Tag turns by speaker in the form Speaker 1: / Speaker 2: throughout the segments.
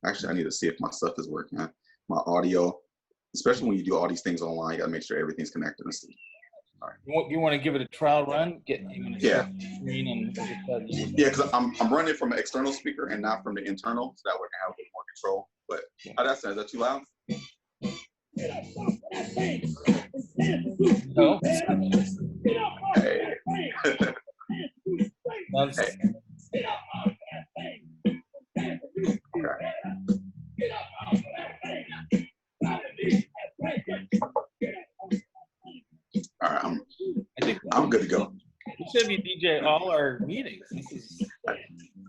Speaker 1: Actually, I need to see if my stuff is working. My audio, especially when you do all these things online, you gotta make sure everything's connected and see.
Speaker 2: All right. You want to give it a trial run?
Speaker 1: Yeah.
Speaker 2: Screen and
Speaker 1: yeah, because I'm running from an external speaker and not from the internal, so that way I can have a bit more control. But how that sound? Is that too loud?
Speaker 2: No.
Speaker 1: Hey. Hey. Okay. All right, I'm good to go.
Speaker 2: You should be DJ all our meetings.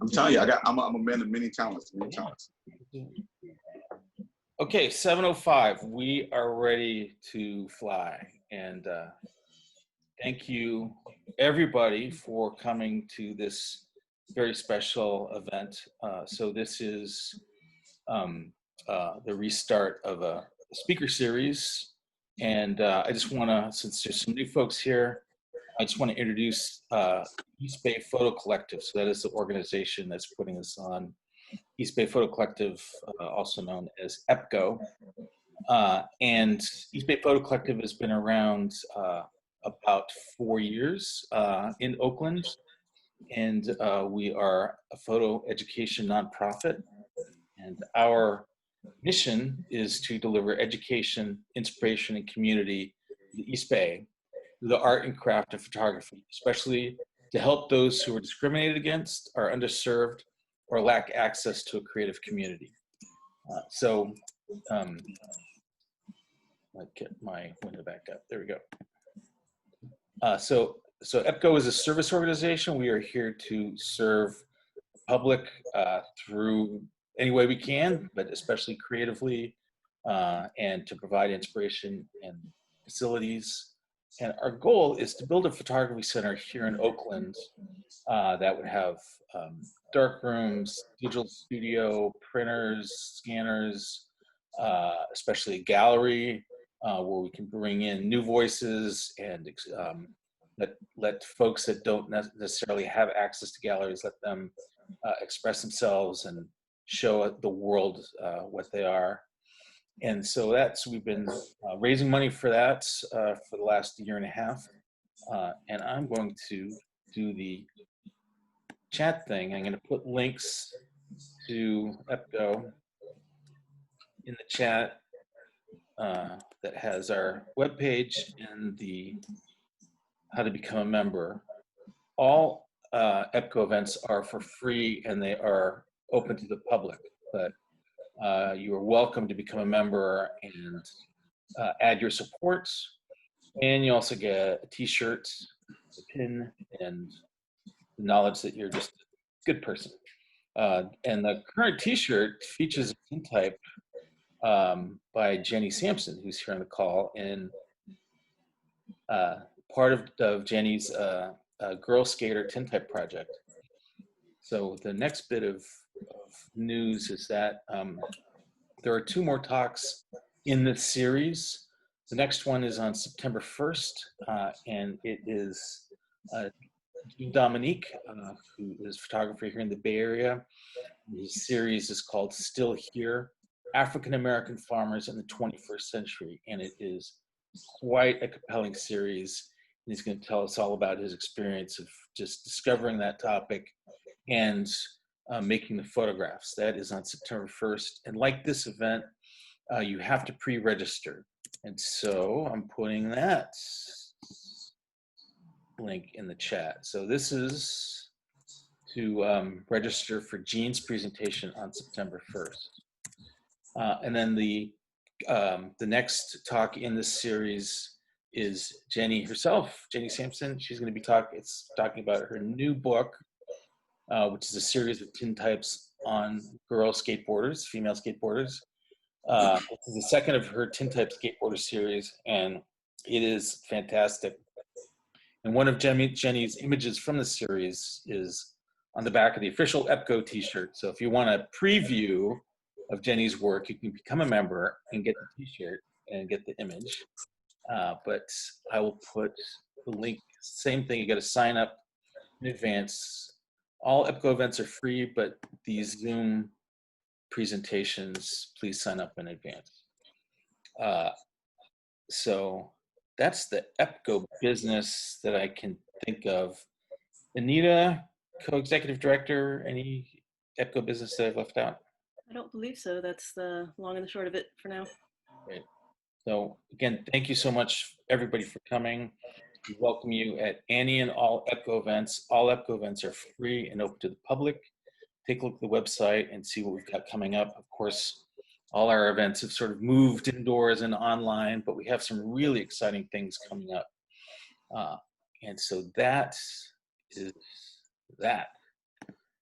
Speaker 1: I'm telling you, I'm a man of many talents.
Speaker 2: Okay, 7:05. We are ready to fly, and thank you, everybody, for coming to this very special event. So this is the restart of a speaker series, and I just want to, since there's some new folks here, I just want to introduce East Bay Photo Collective. So that is the organization that's putting this on. East Bay Photo Collective, also known as EBPCO. And East Bay Photo Collective has been around about 4 years in Oakland. And we are a photo education nonprofit. And our mission is to deliver education, inspiration, and community to the East Bay through the art and craft of photography, especially to help those who are discriminated against, are underserved, or lack access to a creative community. I'll get my window back up. There we go. So EBPCO is a service organization. We are here to serve the public through any way we can, but especially creatively, and to provide inspiration and facilities. And our goal is to build a photography center here in Oakland that would have dark rooms, digital studio, printers, scanners, especially a gallery where we can bring in new voices and let folks that don't necessarily have access to galleries, let them express themselves and show the world what they are. And so we've been raising money for that for the last 1.5 years. And I'm going to do the chat thing. I'm going to put links to EBPCO in the chat that has our webpage and the how to become a member. All EBPCO events are for free and they are open to the public, but you are welcome to become a member and add your support. And you also get a t-shirt, a pin, and the knowledge that you're just a good person. And the current t-shirt features a tintype by Jenny Sampson, who's here on the call, and part of Jenny's Girl Skater tintype project. So the next bit of news is that there are 2 more talks in this series. The next one is on September 1st, and it is Dominique, who is a photographer here in the Bay Area. His series is called Still Here, African American Farmers in the 21st Century, and it is quite a compelling series. And he's going to tell us all about his experience of just discovering that topic and making the photographs. That is on September 1st. And like this event, you have to pre-register. And so I'm putting that link in the chat. So this is to register for Jean's presentation on September 1st. And then the next talk in this series is Jenny herself, Jenny Sampson. She's going to be talking about her new book, which is a series of tintypes on girl skateboarders, female skateboarders. This is the second of her tintype skateboarder series, and it is fantastic. And one of Jenny's images from the series is on the back of the official EBPCO t-shirt. So if you want a preview of Jenny's work, you can become a member and get the t-shirt and get the image. But I will put the link, same thing, you got to sign up in advance. All EBPCO events are free, but these Zoom presentations, please sign up in advance. So that's the EBPCO business that I can think of. Anita, co-executive director, any EBPCO business that I've left out?
Speaker 3: I don't believe so. That's the long and the short of it for now.
Speaker 2: Great. So again, thank you so much, everybody, for coming. We welcome you at any and all EBPCO events. All EBPCO events are free and open to the public. Take a look at the website and see what we've got coming up. Of course, all our events have sort of moved indoors and online, but we have some really exciting things coming up. And so that is that.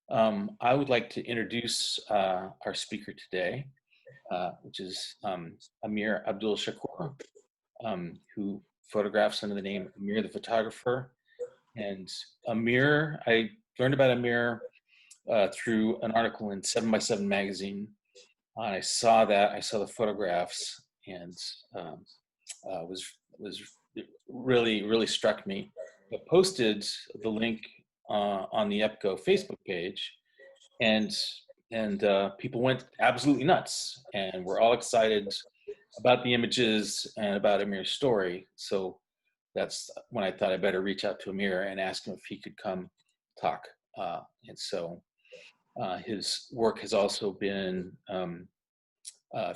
Speaker 2: I would like to introduce our speaker today, which is Amir Abdul-Shakur, who photographs under the name Amir The Photographer. And Amir, I learned about Amir through an article in 7x7 magazine. I saw the photographs, and was really struck me. I posted the link on the EBPCO Facebook page, and people went absolutely nuts, and we're all excited about the images and about Amir's story. So that's when I thought I better reach out to Amir and ask him if he could come talk. And so his work has also been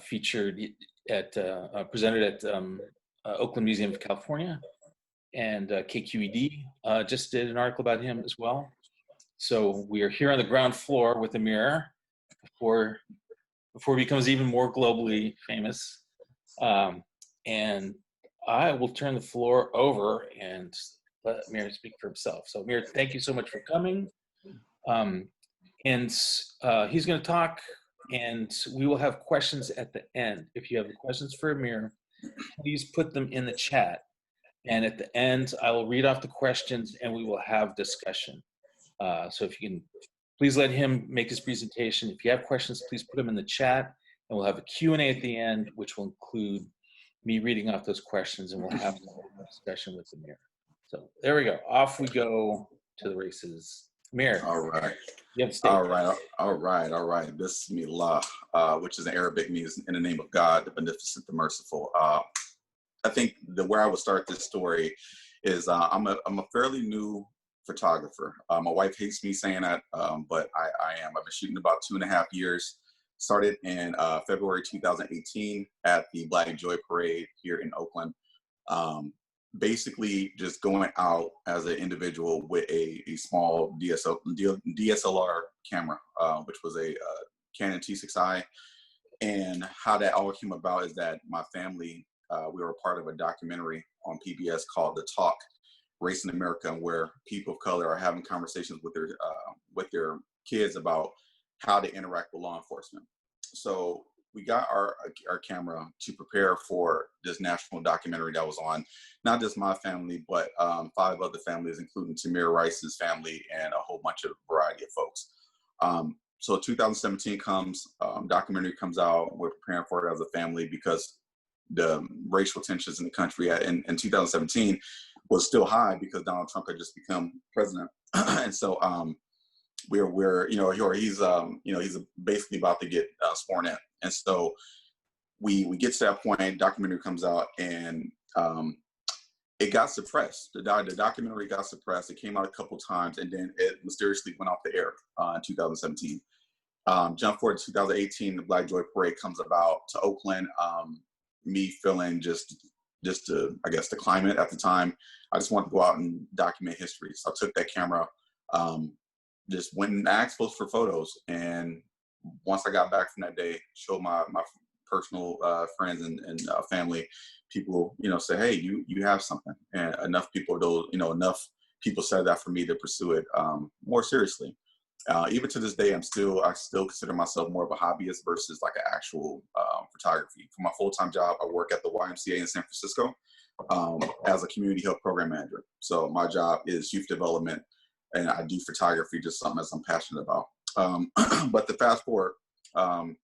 Speaker 2: featured at, presented at Oakland Museum of California, and KQED just did an article about him as well. So we are here on the ground floor with Amir before he becomes even more globally famous. And I will turn the floor over and let Amir speak for himself. So Amir, thank you so much for coming. And he's going to talk, and we will have questions at the end. If you have questions for Amir, please put them in the chat. And at the end, I will read off the questions and we will have discussion. So if you can, please let him make his presentation. If you have questions, please put them in the chat, and we'll have a Q&A at the end, which will include me reading off those questions, and we'll have a discussion with Amir. So there we go. Off we go to the races. Amir.
Speaker 1: All right.
Speaker 2: You have the stage.
Speaker 1: All right. Bismillah, which is in Arabic, means in the name of God, the beneficent, the merciful. I think where I would start this story is I'm a fairly new photographer. My wife hates me saying that, but I am. I've been shooting about 2.5 years. Started in February 2018 at the Black Joy Parade here in Oakland. Basically just going out as an individual with a small DSLR camera, which was a Canon T6i. And how that all came about is that my family, we were part of a documentary on PBS called The Talk, Race in America, where people of color are having conversations with their kids about how to interact with law enforcement. So we got our camera to prepare for this national documentary that was on not just my family, but 5 other families, including Tamir Rice's family and a whole bunch of variety of folks. So 2017 comes, documentary comes out. We're preparing for it as a family because the racial tensions in the country in 2017 was still high because Donald Trump had just become president. And so he's basically about to get sworn in. And so we get to that point, documentary comes out, and it got suppressed. The documentary got suppressed. It came out a couple times, and then it mysteriously went off the air in 2017. Jump forward to 2018, the Black Joy Parade comes about to Oakland. Me feeling just I guess the climate at the time, I just wanted to go out and document history. So I took that camera, just went and asked folks for photos. And once I got back from that day, showed my personal friends and family, people, say, hey, you have something. And enough people said that for me to pursue it more seriously. Even to this day, I still consider myself more of a hobbyist versus like an actual photography. For my full-time job, I work at the YMCA in San Francisco as a community health program manager. So my job is youth development, and I do photography, just something that I'm passionate about. But to fast forward, 2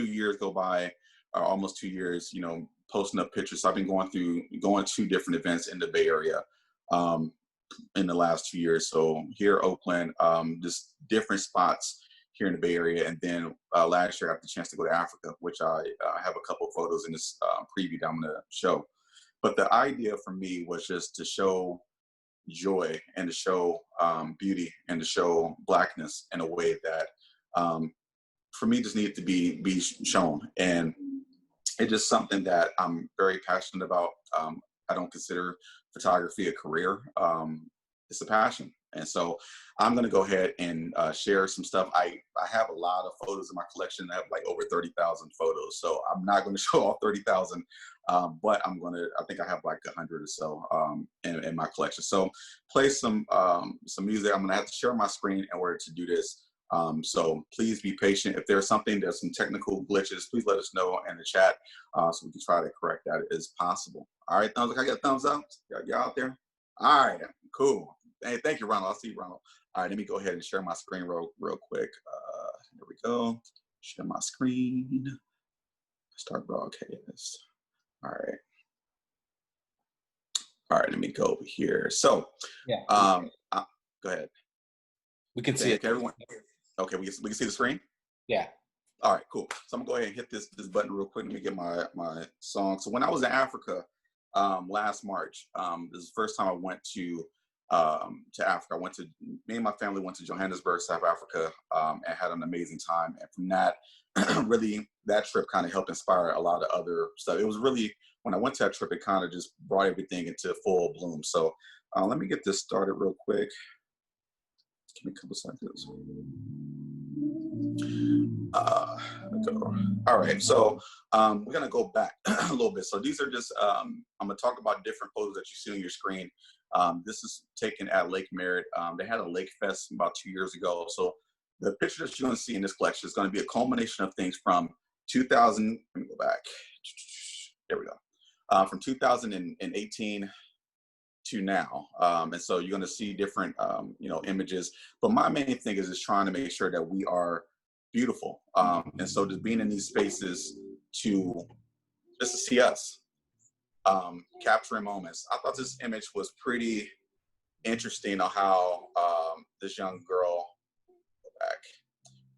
Speaker 1: years go by, almost 2 years, posting up pictures. So I've been going to different events in the Bay Area in the last 2 years. So here, Oakland, just different spots here in the Bay Area. And then last year I got the chance to go to Africa, which I have a couple of photos in this preview that I'm going to show. But the idea for me was just to show joy and to show beauty and to show Blackness in a way that for me just needed to be shown. And it's just something that I'm very passionate about. I don't consider photography a career. It's a passion. And so I'm going to go ahead and share some stuff. I have a lot of photos in my collection. I have like over 30,000 photos. So I'm not going to show all 30,000, but I think I have like 100 or so in my collection. So play some music. I'm going to have to share my screen in order to do this. So please be patient. If there's some technical glitches, please let us know in the chat so we can try to correct that as possible. All right, thumbs up. I got thumbs up. You out there? All right, cool. Hey, thank you, Ronald. I'll see you, Ronald. All right, let me go ahead and share my screen real quick. There we go. Share my screen. Start broadcast. All right. All right, let me go over here. So,
Speaker 2: yeah.
Speaker 1: Go ahead.
Speaker 2: We can see it.
Speaker 1: Everyone. Okay, we can see the screen?
Speaker 2: Yeah.
Speaker 1: All right, cool. So I'm gonna go ahead and hit this button real quick. Let me get my song. So when I was in Africa last March, this is the first time I went to Africa. Me and my family went to Johannesburg, South Africa, and had an amazing time. And from that, really, that trip kind of helped inspire a lot of other stuff. It was really, when I went to that trip, it kind of just brought everything into full bloom. So let me get this started real quick. Give me a couple seconds. All right, so we're gonna go back a little bit. So these are just, I'm gonna talk about different photos that you see on your screen. This is taken at Lake Merritt. They had a lake fest about 2 years ago. So the picture that you're gonna see in this collection is gonna be a culmination of things from 2000, let me go back. There we go. From 2018 to now. And so you're going to see different, images. But my main thing is just trying to make sure that we are beautiful. And so just being in these spaces to see us, capturing moments. I thought this image was pretty interesting on how this young girl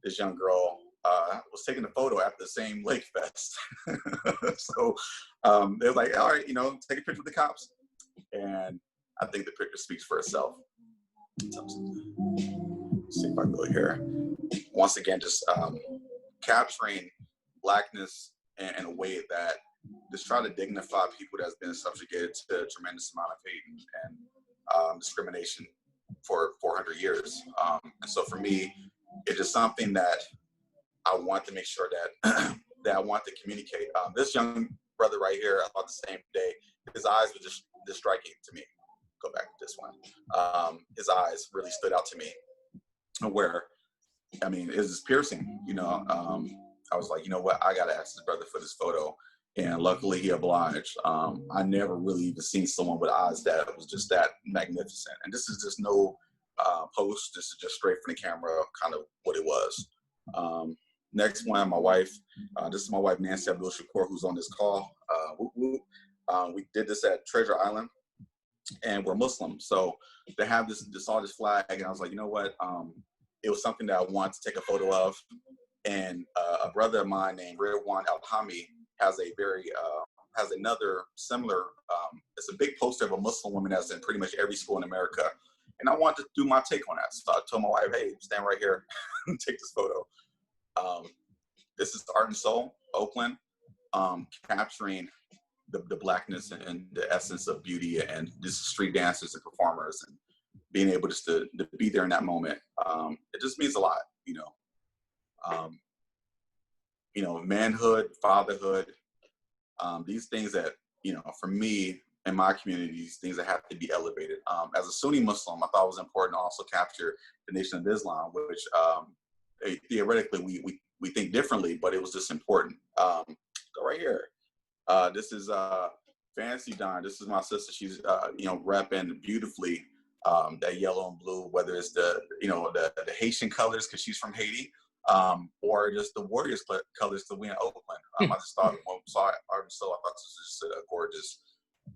Speaker 1: was taking a photo at the same lake fest. So they're like, all right, take a picture with the cops. And I think the picture speaks for itself. Let's see if I can go here. Once again, just capturing Blackness in a way that just try to dignify people that's been subjugated to a tremendous amount of hate and discrimination for 400 years. And so for me, it's just something that I want to make sure that that I want to communicate. This young brother right here, I thought the same day, his eyes were just striking to me. Go back to this one. His eyes really stood out to me, where, I mean, it was just piercing. I was like, you know what? I got to ask this brother for this photo. And luckily he obliged. I never really even seen someone with eyes that was just that magnificent. And this is just no post. This is just straight from the camera, kind of what it was. Next one, my wife. This is my wife, Nancy Abdul-Shakur, who's on this call. We did this at Treasure Island, and we're Muslim. So they have this flag, and I was like, you know what? It was something that I wanted to take a photo of. And a brother of mine named Ridwan Al-Hami has another similar, it's a big poster of a Muslim woman that's in pretty much every school in America. And I wanted to do my take on that. So I told my wife, hey, stand right here and take this photo. This is Art and Soul, Oakland, capturing the Blackness and the essence of beauty and just street dancers and performers and being able just to be there in that moment. It just means a lot, manhood, fatherhood, these things that, for me and my community, these things that have to be elevated. As a Sunni Muslim, I thought it was important to also capture the Nation of Islam, which theoretically we think differently, but it was just important. Go right here. This is Fancy Dawn. This is my sister. She's repping beautifully that yellow and blue, whether it's the Haitian colors because she's from Haiti, or just the Warriors colors to win Oakland. I just thought when I saw Art and Soul, I thought this was just a gorgeous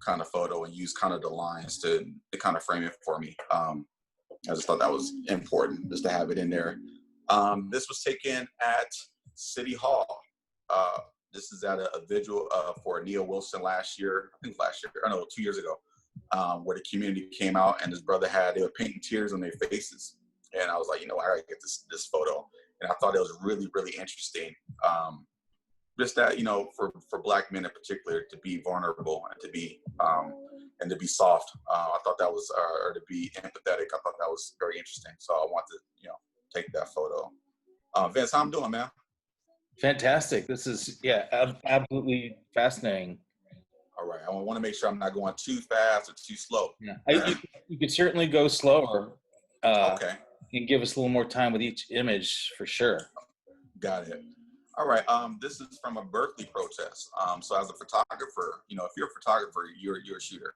Speaker 1: kind of photo and use kind of the lines to kind of frame it for me. I just thought that was important just to have it in there. This was taken at City Hall. This is at a vigil for Neil Wilson last year. I think last year, or no, 2 years ago, where the community came out and his brother they were painting tears on their faces. And I was like, I gotta get this photo. And I thought it was really, really interesting. Just that, for Black men in particular, to be vulnerable and to be soft. I thought that was, or to be empathetic. I thought that was very interesting. So I wanted to, take that photo. Vince, how I'm doing, man?
Speaker 2: Fantastic. This is, absolutely fascinating.
Speaker 1: All right. I want to make sure I'm not going too fast or too slow.
Speaker 2: Yeah. You could certainly go slower.
Speaker 1: Okay.
Speaker 2: And give us a little more time with each image for sure.
Speaker 1: Got it. All right. This is from a Berkeley protest. So as a photographer, if you're a photographer, you're a shooter.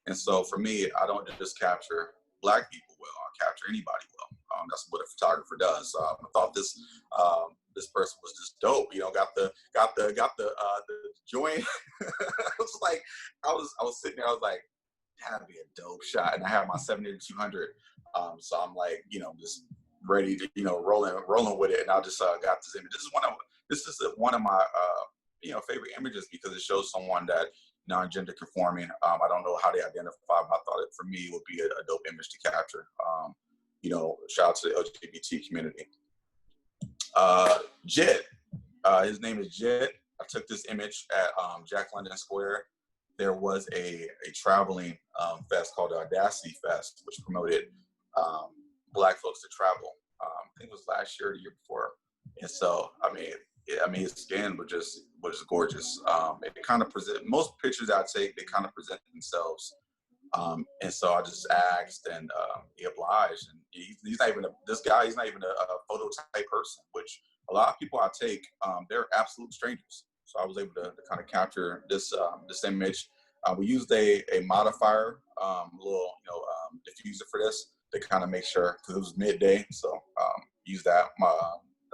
Speaker 1: And so for me, I don't just capture Black people well. I capture anybody well. That's what a photographer does. I thought this person was just dope. Got the joint. I was like, I was sitting there. I was like, that'd be a dope shot. And I have my 70-200. So I'm like, just ready to, rolling with it. And I just got this image. This is one of my favorite images because it shows someone that non-gender conforming. I don't know how they identify, but I thought for me it would be a dope image to capture. Shout out to the LGBT community. Jed, his name is Jed. I took this image at Jack London Square. There was a traveling fest called the Audacity Fest, which promoted Black folks to travel. I think it was last year or the year before. And so, his skin was just gorgeous. It kind of most pictures I take, they kind of present themselves. And so I just asked, and he obliged. And he's not even he's not even a photo type person, which a lot of people I take, they're absolute strangers. So I was able to kind of capture this image. We used a modifier, little diffuser for this to kind of make sure, because it was midday. So use that. My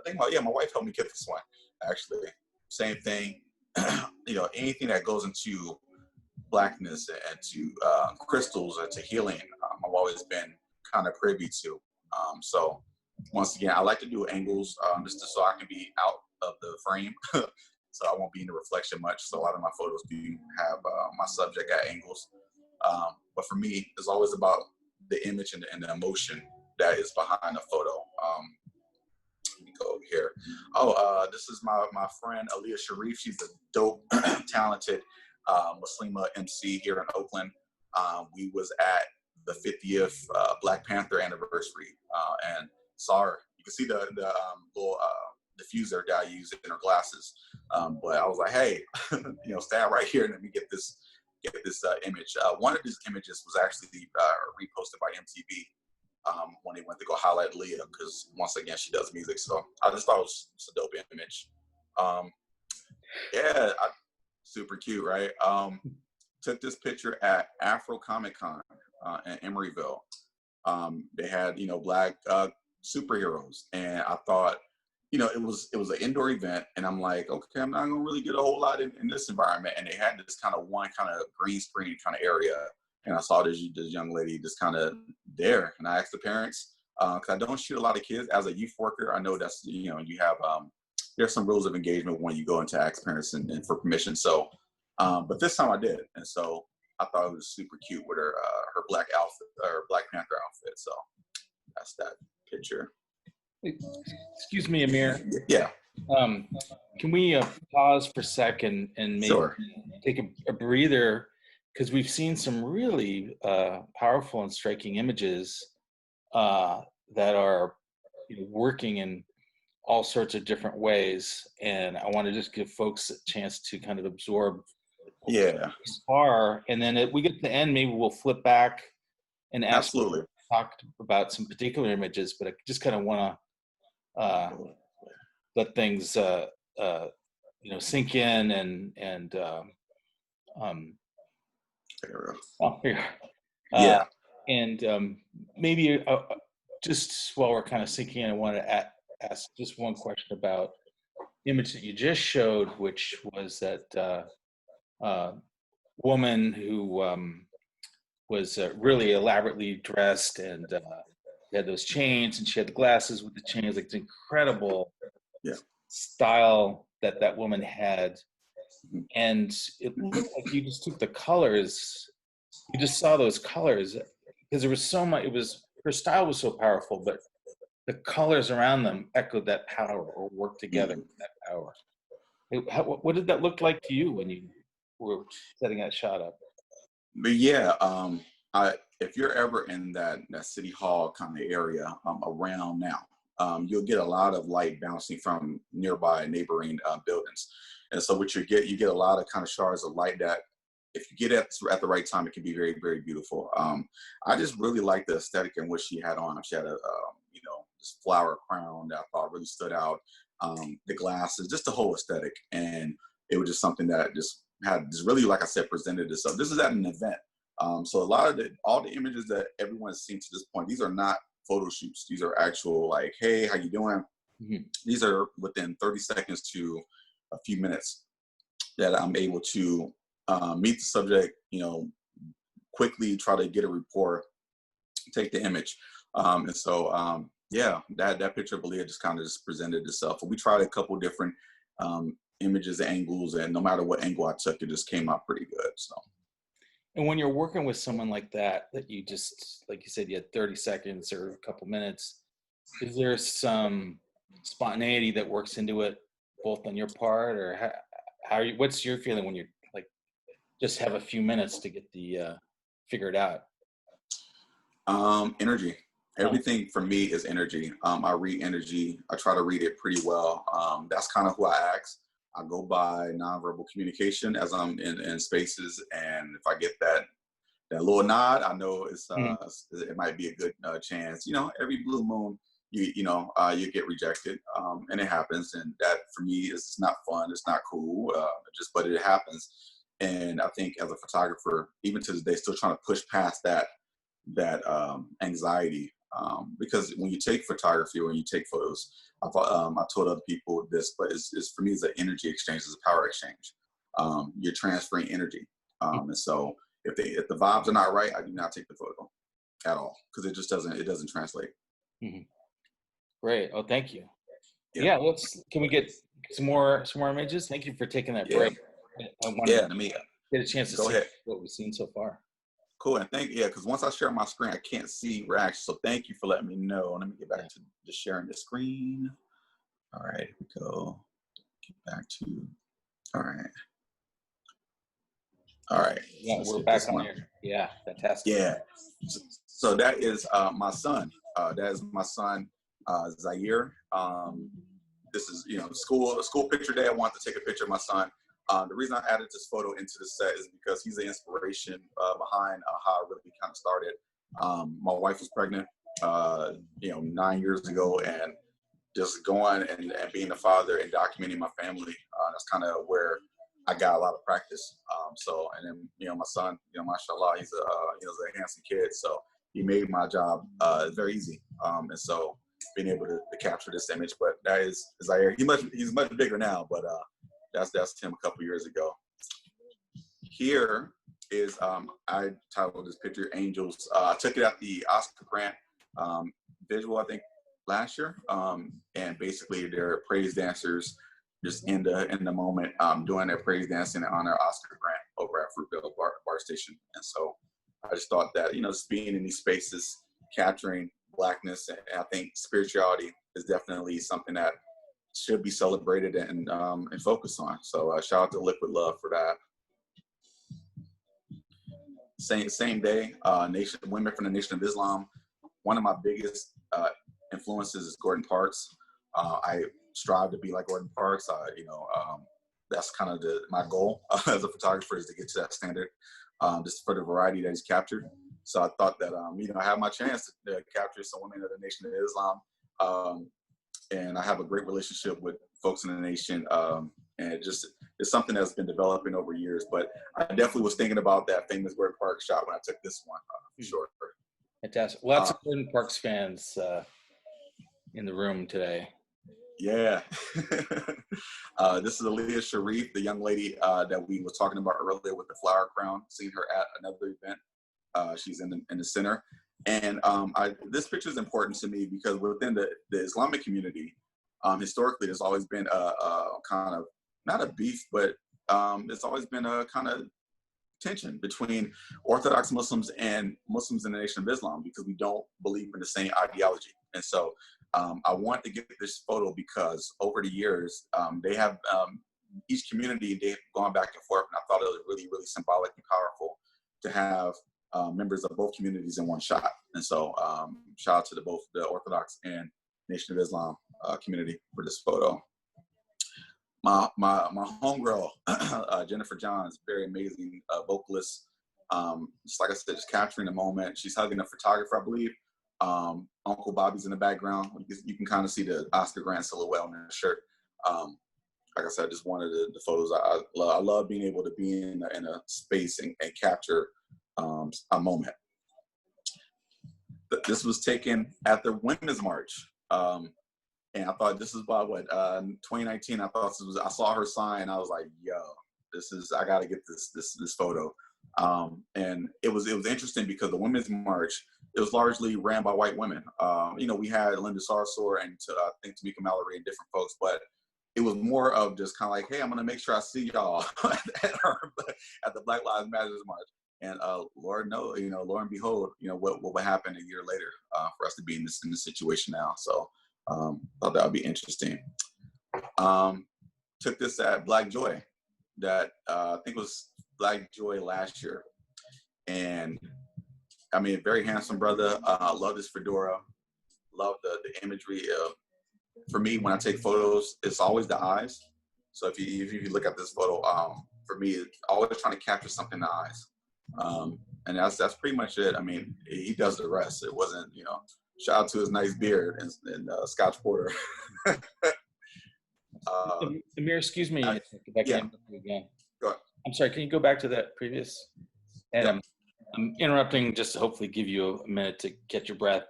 Speaker 1: wife helped me get this one. Actually, same thing. Anything that goes into Blackness and to crystals and to healing, I've always been kind of privy to. So once again, I like to do angles just so I can be out of the frame. So I won't be in the reflection much. So a lot of my photos do have my subject at angles. But for me, it's always about the image and the emotion that is behind the photo. Let me go over here. This is my friend Aaliyah Sharif. She's a dope, talented Muslima MC here in Oakland. We was at the 50th Black Panther anniversary and saw her. You can see the little diffuser that I used in her glasses. But I was like, hey, stand right here and let me get this image. One of these images was actually reposted by MTV when they went to go highlight Leah, because once again, she does music. So I just thought it was a dope image. Super cute, right? Took this picture at Afro Comic Con in Emeryville. They had, Black superheroes, and I thought, it was an indoor event, and I'm like, okay, I'm not gonna really get a whole lot in this environment. And they had this one kind of green screen kind of area, and I saw this young lady just kind of there, and I asked the parents, because I don't shoot a lot of kids as a youth worker. I know that's, you have there's some rules of engagement when you go into ask parents and for permission. So, but this time I did, and so I thought it was super cute with her Black outfit, or Black Panther outfit. So that's that picture.
Speaker 2: Excuse me, Amir.
Speaker 1: Yeah.
Speaker 2: Can we pause for a second and maybe take a breather, because we've seen some really powerful and striking images that are working in all sorts of different ways, and I want to just give folks a chance to kind of absorb and then we get to the end, maybe we'll flip back and talk about some particular images, but I just kind of want to let things sink in and maybe just while we're kind of sinking in, I want to ask just one question about the image that you just showed, which was that woman who was really elaborately dressed and She had those chains, and she had the glasses with the chains. Like, it's incredible
Speaker 1: Yeah.
Speaker 2: style that that woman had.
Speaker 1: Mhm.
Speaker 2: And it looked like you just took the colors. You just saw those colors because there was so much. It was, her style was so powerful, but the colors around them echoed that power or worked together with that power. What did that look like to you when you were setting that shot up?
Speaker 1: But yeah, if you're ever in that city hall kind of area around now, you'll get a lot of light bouncing from nearby neighboring buildings, and so what you get a lot of kind of shards of light that, if you get at the right time, it can be very, very beautiful. I just really like the aesthetic in what she had on. She had a this flower crown that I thought really stood out. The glasses, just the whole aesthetic, and it was just something that just really, like I said, presented itself. This is at an event. So a lot of all the images that everyone has seen to this point, these are not photo shoots. These are actual, like, hey, how you doing?
Speaker 2: Mhm.
Speaker 1: These are within 30 seconds to a few minutes that I'm able to meet the subject, quickly try to get a rapport, take the image. And so, yeah, that picture of Aaliyah just kind of just presented itself. And we tried a couple different images, angles, and no matter what angle I took, it just came out pretty good. So.
Speaker 2: And when you're working with someone like that you just, like you said, you had 30 seconds or a couple minutes, is there some spontaneity that works into it, both on your part, or what's your feeling when you're like, just have a few minutes to get the figure it out?
Speaker 1: Energy. Everything for me is energy. I read energy. I try to read it pretty well. That's kind of who I ask. I go by nonverbal communication as I'm in spaces, and if I get that little nod, I know it might be a good chance. Every blue moon, you get rejected, and it happens. And that for me is not fun. It's not cool. But it happens. And I think as a photographer, even to this day, still trying to push past that anxiety, because when you take photography or when you take photos, I told other people this, but it's for me, it's an energy exchange, it's a power exchange. You're transferring energy, and so if the vibes are not right, I do not take the photo at all, because it doesn't translate.
Speaker 2: Mm-hmm. Great. Oh, thank you.
Speaker 1: Yeah.
Speaker 2: Can we get some more images? Thank you for taking that break. I wanted
Speaker 1: Let me
Speaker 2: get a chance to
Speaker 1: go
Speaker 2: see
Speaker 1: ahead.
Speaker 2: what we've seen so far.
Speaker 1: Cool, and because once I share my screen, I can't see reactions. So thank you for letting me know. Let me get back to just sharing the screen. All right, here we go. Get back to. All right.
Speaker 2: Yeah,
Speaker 1: Let's
Speaker 2: we're
Speaker 1: get
Speaker 2: back
Speaker 1: this
Speaker 2: on
Speaker 1: one.
Speaker 2: here. Yeah, fantastic.
Speaker 1: Yeah. So that is my son. That is my son, Zaire. This is school picture day. I wanted to take a picture of my son. The reason I added this photo into the set is because he's the inspiration behind how I really kind of started. My wife was pregnant, 9 years ago, and just going and being a father and documenting my family. That's kind of where I got a lot of practice. And then my son, mashallah, he's a handsome kid. So he made my job very easy. And so being able to capture this image, but that is Zaire. He's much bigger now, but that's him a couple years ago. Here is I titled this picture "Angels." I took it at the Oscar grant visual, I think, last year, and basically they're praise dancers just in the moment doing their praise dancing in honor of Oscar Grant over at Fruitvale Bar Station. And so I just thought that just being in these spaces, capturing Blackness, and I think spirituality is definitely something that should be celebrated and focused on. So shout out to Liquid Love for that. Same day, women from the Nation of Islam. One of my biggest influences is Gordon Parks. I strive to be like Gordon Parks. That's kind of my goal as a photographer, is to get to that standard, just for the variety that he's captured. So I thought that I have my chance to capture some women of the Nation of Islam, and I have a great relationship with folks in the nation, and it's something that's been developing over years. But I definitely was thinking about that famous Gordon Parks shot when I took this one, for sure.
Speaker 2: Fantastic. Lots of Gordon Parks fans in the room today.
Speaker 1: Yeah. This is Aaliyah Sharif, the young lady that we were talking about earlier with the flower crown. Seen her at another event. She's in the center. And this picture is important to me because within the Islamic community, historically, there's always been a kind of, not a beef, but there's always been a kind of tension between Orthodox Muslims and Muslims in the Nation of Islam because we don't believe in the same ideology. And so I want to get this photo because over the years, they have, each community, they've gone back and forth, and I thought it was really, really symbolic and powerful to have members of both communities in one shot. And so shout out to both the Orthodox and Nation of Islam community for this photo. My homegirl, Jennifer Johns, very amazing vocalist. Just like I said, just capturing the moment. She's hugging a photographer, I believe. Uncle Bobby's in the background. You can kind of see the Oscar Grant silhouette on her shirt. Like I said, I just wanted the photos. I love being able to be in a space and capture a moment. This was taken at the Women's March. And I thought this is about 2019. I thought I saw her sign. I was like, yo, I got to get this photo. And it was interesting because the Women's March, it was largely ran by white women. We had Linda Sarsour and I think Tamika Mallory and different folks, but it was more of just kind of like, hey, I'm going to make sure I see y'all at the Black Lives Matter March. And Lord and behold, what will happen a year later for us to be in this situation now. So thought that would be interesting. Took this at Black Joy, that I think was Black Joy last year. And I mean, very handsome brother. Love his fedora. Love the imagery. For me, when I take photos, it's always the eyes. So if you look at this photo, for me, always trying to capture something in the eyes. And that's pretty much it. I mean, he does the rest. It wasn't, shout out to his nice beard and Scotch Porter.
Speaker 2: Amir, excuse me.
Speaker 1: Yeah.
Speaker 2: Again.
Speaker 1: Go ahead.
Speaker 2: I'm sorry, can you go back to that previous? And
Speaker 1: Yeah.
Speaker 2: I'm interrupting just to hopefully give you a minute to get your breath.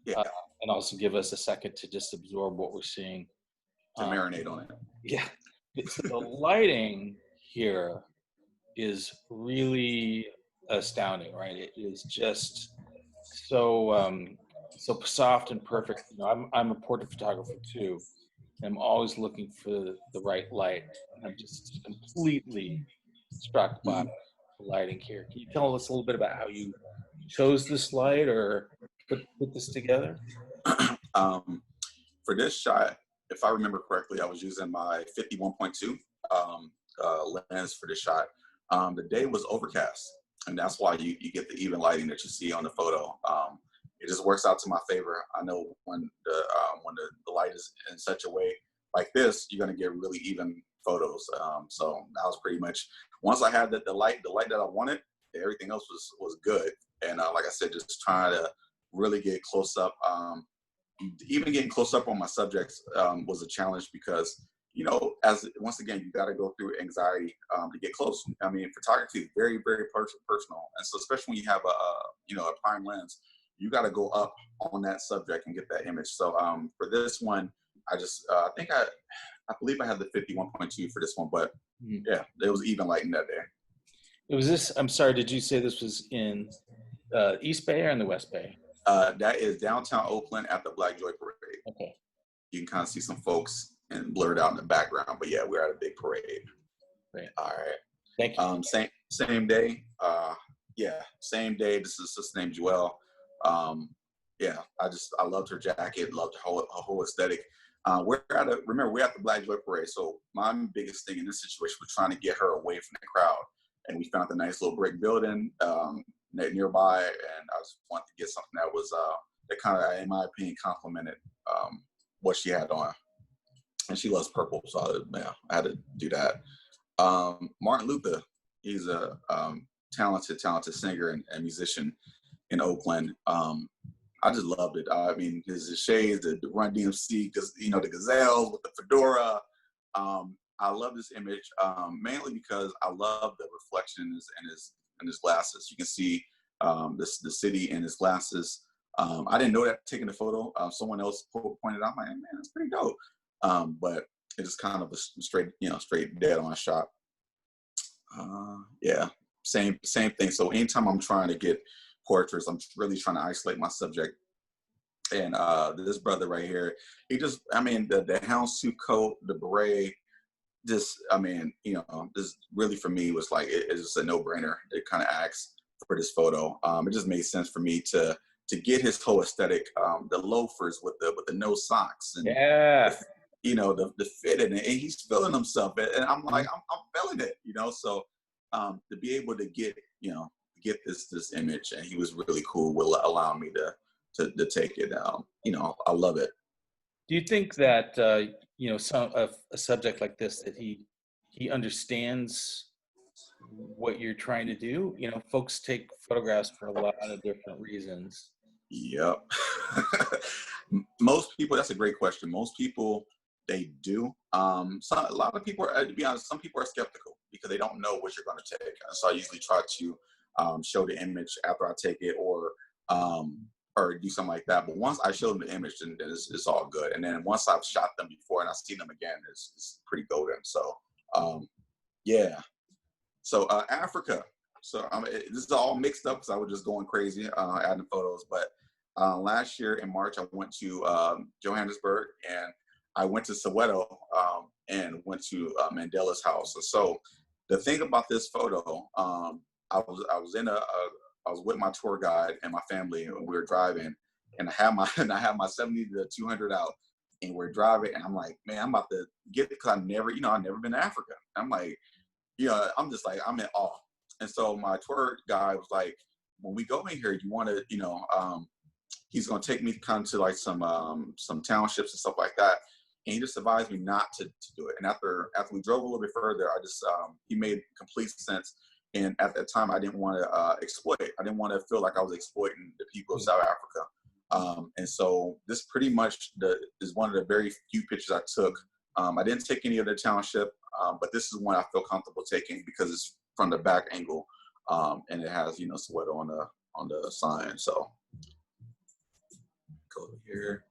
Speaker 1: Yeah.
Speaker 2: And also give us a second to just absorb what we're seeing.
Speaker 1: To marinate on it.
Speaker 2: Yeah. The lighting here is really astounding, right? It is just so soft and perfect. I'm a portrait photographer too. I'm always looking for the right light. And I'm just completely struck by the lighting here. Can you tell us a little bit about how you chose this light or put this together?
Speaker 1: For this shot, if I remember correctly, I was using my 51.2 lens for this shot. The day was overcast, and that's why you get the even lighting that you see on the photo. It just works out to my favor. I know when the light is in such a way like this, you're gonna get really even photos. So that was pretty much, once I had the light that I wanted, everything else was good. And like I said, just trying to really get close up. Even getting close up on my subjects was a challenge because, once again, you got to go through anxiety to get close. I mean, photography is very, very personal. And so especially when you have a prime lens, you got to go up on that subject and get that image. So for this one, I just, I believe I had the 51.2 for this one, but yeah, it was even lighting that day.
Speaker 2: It was this, I'm sorry, did you say this was in East Bay or in the West Bay?
Speaker 1: That is downtown Oakland at the Black Joy Parade.
Speaker 2: Okay.
Speaker 1: You can kind of see some folks and blurred out in the background, but yeah, we're at a big parade.
Speaker 2: Great.
Speaker 1: All right.
Speaker 2: Thank you.
Speaker 1: Same day. Same day. This is sister named Joelle. I loved her jacket, loved her whole aesthetic. We're at the Black Joy Parade. So my biggest thing in this situation was trying to get her away from the crowd. And we found a nice little brick building nearby, and I just wanted to get something that was that kind of, in my opinion, complemented what she had on. And she loves purple, so I had to do that. Martin Luther, he's a talented singer and musician in Oakland. I just loved it. I mean, his shades, the Run DMC, the gazelles with the fedora. I love this image mainly because I love the reflection in his glasses. You can see the city in his glasses. I didn't know that taking the photo. Someone else pointed out, I'm like, man, that's pretty dope. But it is kind of a straight dead on shot. Same thing. So anytime I'm trying to get portraits. I'm really trying to isolate my subject. And this brother right here, he just, I mean, the houndstooth coat, the beret, just, I mean, you know, this really for me was like, it's just a no-brainer to kind of ask for this photo. It just made sense for me to get his whole aesthetic, the loafers with the no socks, and
Speaker 2: Yeah.
Speaker 1: you know, the fit in it, and he's feeling himself, and I'm like, I'm feeling it, you know. So to be able to get, you know, get this image, and he was really cool, will allow me to take it. You know, I love it.
Speaker 2: Do you think that you know, a subject like this, that he understands what you're trying to do? You know, folks take photographs for a lot of different reasons.
Speaker 1: Yep. Most people, that's a great question. Most people, they do. A lot of people are, to be honest, some people are skeptical because they don't know what you're going to take. And so I usually try to show the image after I take it, or do something like that. But once I show them the image, then it's all good. And then once I've shot them before and I see them again, it's pretty golden. So yeah. So Africa. So this is all mixed up because I was just going crazy adding photos. But last year in March, I went to Johannesburg, and I went to Soweto and went to Mandela's house. And so the thing about this photo, I was with my tour guide and my family, and we were driving, and I had my 70 to 200 out, and we're driving, and I'm like, man, I'm about to get it, because I've never been to Africa. I'm like, you know, I'm just like, I'm in awe. And so my tour guy was like, when we go in here, you want to, you know, he's going to take me kind of to like some townships and stuff like that. And he just advised me not to do it. And after we drove a little bit further, I just, he made complete sense. And at that time, I didn't want to exploit. I didn't want to feel like I was exploiting the people of South Africa. And so this pretty much is one of the very few pictures I took. I didn't take any of the township, but this is one I feel comfortable taking because it's from the back angle, and it has, you know, Soweto on the sign. So go over here.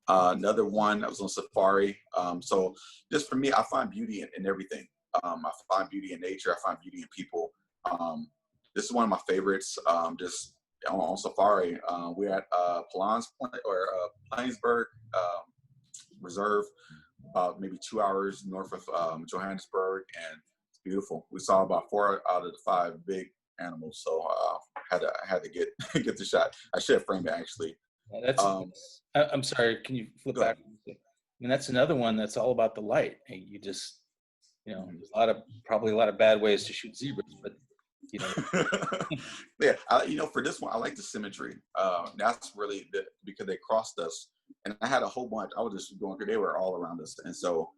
Speaker 1: Another one, I was on safari. So just for me, I find beauty in everything. I find beauty in nature. I find beauty in people. This is one of my favorites. Just on safari, we're at Plainsburg Reserve, maybe 2 hours north of Johannesburg, and it's beautiful. We saw about 4 out of the 5 big animals, so I had to get get the shot. I should have framed it actually.
Speaker 2: I'm sorry. Can you flip back? I mean, that's another one that's all about the light. Hey, you just, you know, there's probably a lot of bad ways to shoot zebras, but you know.
Speaker 1: Yeah, you know, for this one, I like the symmetry. That's really because they crossed us, and I had a whole bunch. I was just going through; they were all around us, and so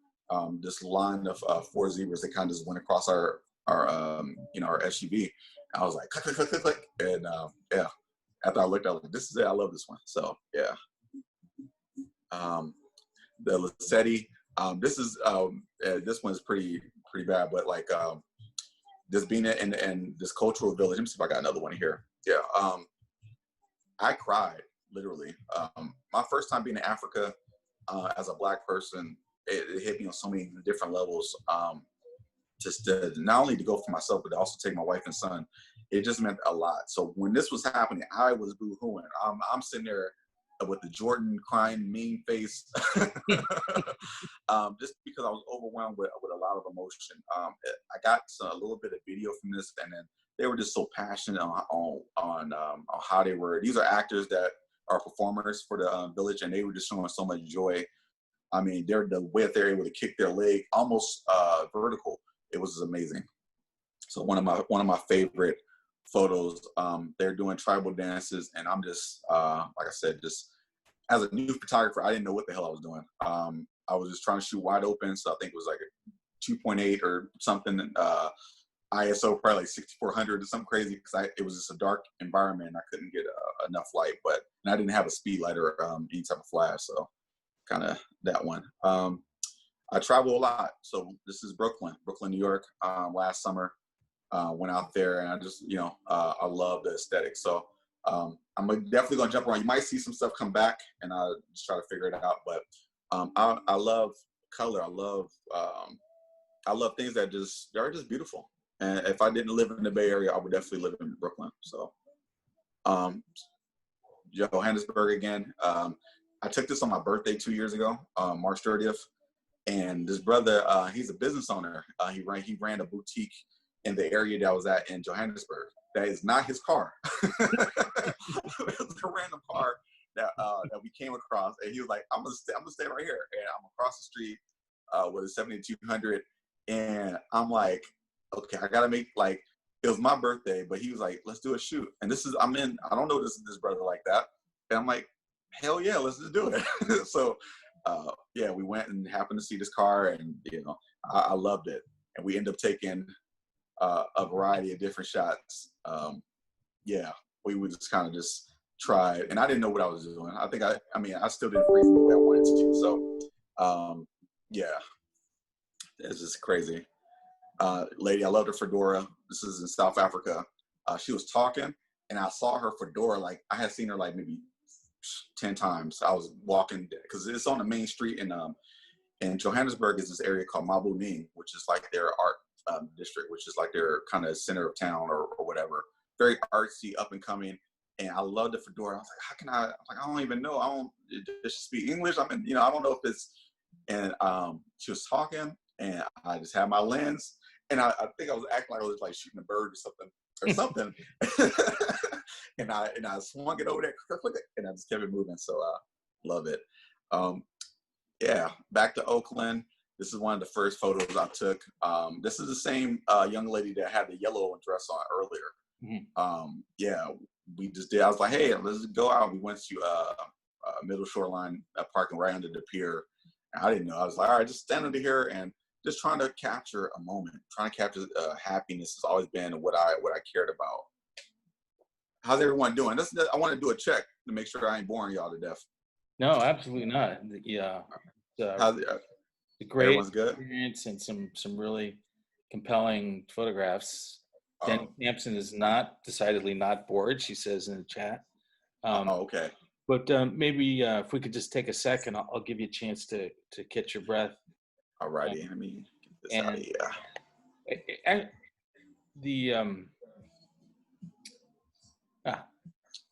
Speaker 1: this line of 4 zebras that kind of just went across our you know, our SUV. I was like, click, click, click, click, click, and yeah. After I looked, I was like, this is it. I love this one. So yeah. The Lacetti. This one is pretty bad, but like just being in this cultural village. Let me see if I got another one here. Yeah. I cried literally. My first time being in Africa as a Black person, it hit me on so many different levels. Just to not only to go for myself, but to also take my wife and son. It just meant a lot. So when this was happening, I was boo-hooing. I'm sitting there with the Jordan crying mean face, just because I was overwhelmed with a lot of emotion. I got a little bit of video from this, and then they were just so passionate on how they were. These are actors that are performers for the village, and they were just showing so much joy. I mean, the way that they're able to kick their leg almost vertical. It was amazing. So one of my favorite photos. They're doing tribal dances, and I'm just like I said, just as a new photographer, I didn't know what the hell I was doing. I was just trying to shoot wide open, so I think it was like a 2.8 or something. ISO probably like 6400 or something crazy, because it was just a dark environment and I couldn't get enough light. And I didn't have a speed light or any type of flash, so kind of that one. I travel a lot, so this is Brooklyn, New York. Last summer, went out there, and I just, you know, I love the aesthetic. So I'm definitely gonna jump around. You might see some stuff come back, and I'll just try to figure it out. But I love color. I love things that are just beautiful. And if I didn't live in the Bay Area, I would definitely live in Brooklyn. So Um, Johannesburg again. I took this on my birthday 2 years ago, March 30th. And this brother, he's a business owner. He ran a boutique in the area that I was at in Johannesburg. That is not his car. It was a random car that we came across, and he was like, "I'm gonna stay right here." And I'm across the street with a 7200, and I'm like, "Okay, I gotta make like." It was my birthday, but he was like, "Let's do a shoot." And I don't know this brother like that, and I'm like, "Hell yeah, let's just do it." So. Yeah, we went and happened to see this car, and I loved it. And we ended up taking a variety of different shots. Yeah, we would just kind of just try, and I didn't know what I was doing. I still didn't freeze the way I wanted to. So, yeah, it's just crazy. Lady, I loved her fedora. This is in South Africa. She was talking, and I saw her fedora. Like I had seen her like maybe 10 times. I was walking because it's on the main street in Johannesburg. Is this area called Mabuning, which is like their art district, which is like their kind of center of town or whatever. Very artsy, up and coming. And I love the fedora. I was like, how can I don't even know. Does she speak English? I don't know if it's, and she was talking, and I just had my lens, and I think I was acting like I was like shooting a bird or something. And I swung it over there, and I just kept it moving. So love it. Yeah, back to Oakland. This is one of the first photos I took. This is the same young lady that had the yellow dress on earlier. Mm-hmm. Yeah, we just did. I was like, hey, let's go out. We went to Middle Shoreline parking right under the pier. And I didn't know. I was like, all right, just stand under here and just trying to capture a moment, trying to capture happiness has always been what I cared about. How's everyone doing? I want to do a check to make sure I ain't boring y'all to death.
Speaker 2: No, absolutely not. Yeah,
Speaker 1: how's
Speaker 2: a great
Speaker 1: everyone's good
Speaker 2: experience and some really compelling photographs. Then Sampson is decidedly not bored. She says in the chat.
Speaker 1: Okay.
Speaker 2: But maybe if we could just take a second, I'll give you a chance to catch your breath.
Speaker 1: All righty. Let me get this out of here.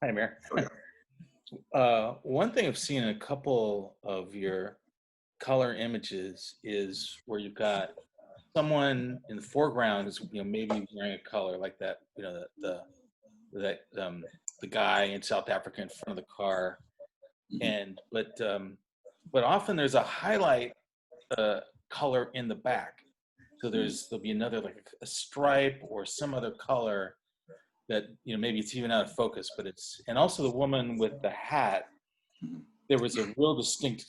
Speaker 2: Hi, Amir. One thing I've seen in a couple of your color images is where you've got someone in the foreground is maybe wearing a color like that, the guy in South Africa in front of the car, and but often there's a highlight color in the back, so there'll be another like a stripe or some other color that maybe it's even out of focus, but and also the woman with the hat, there was a real distinct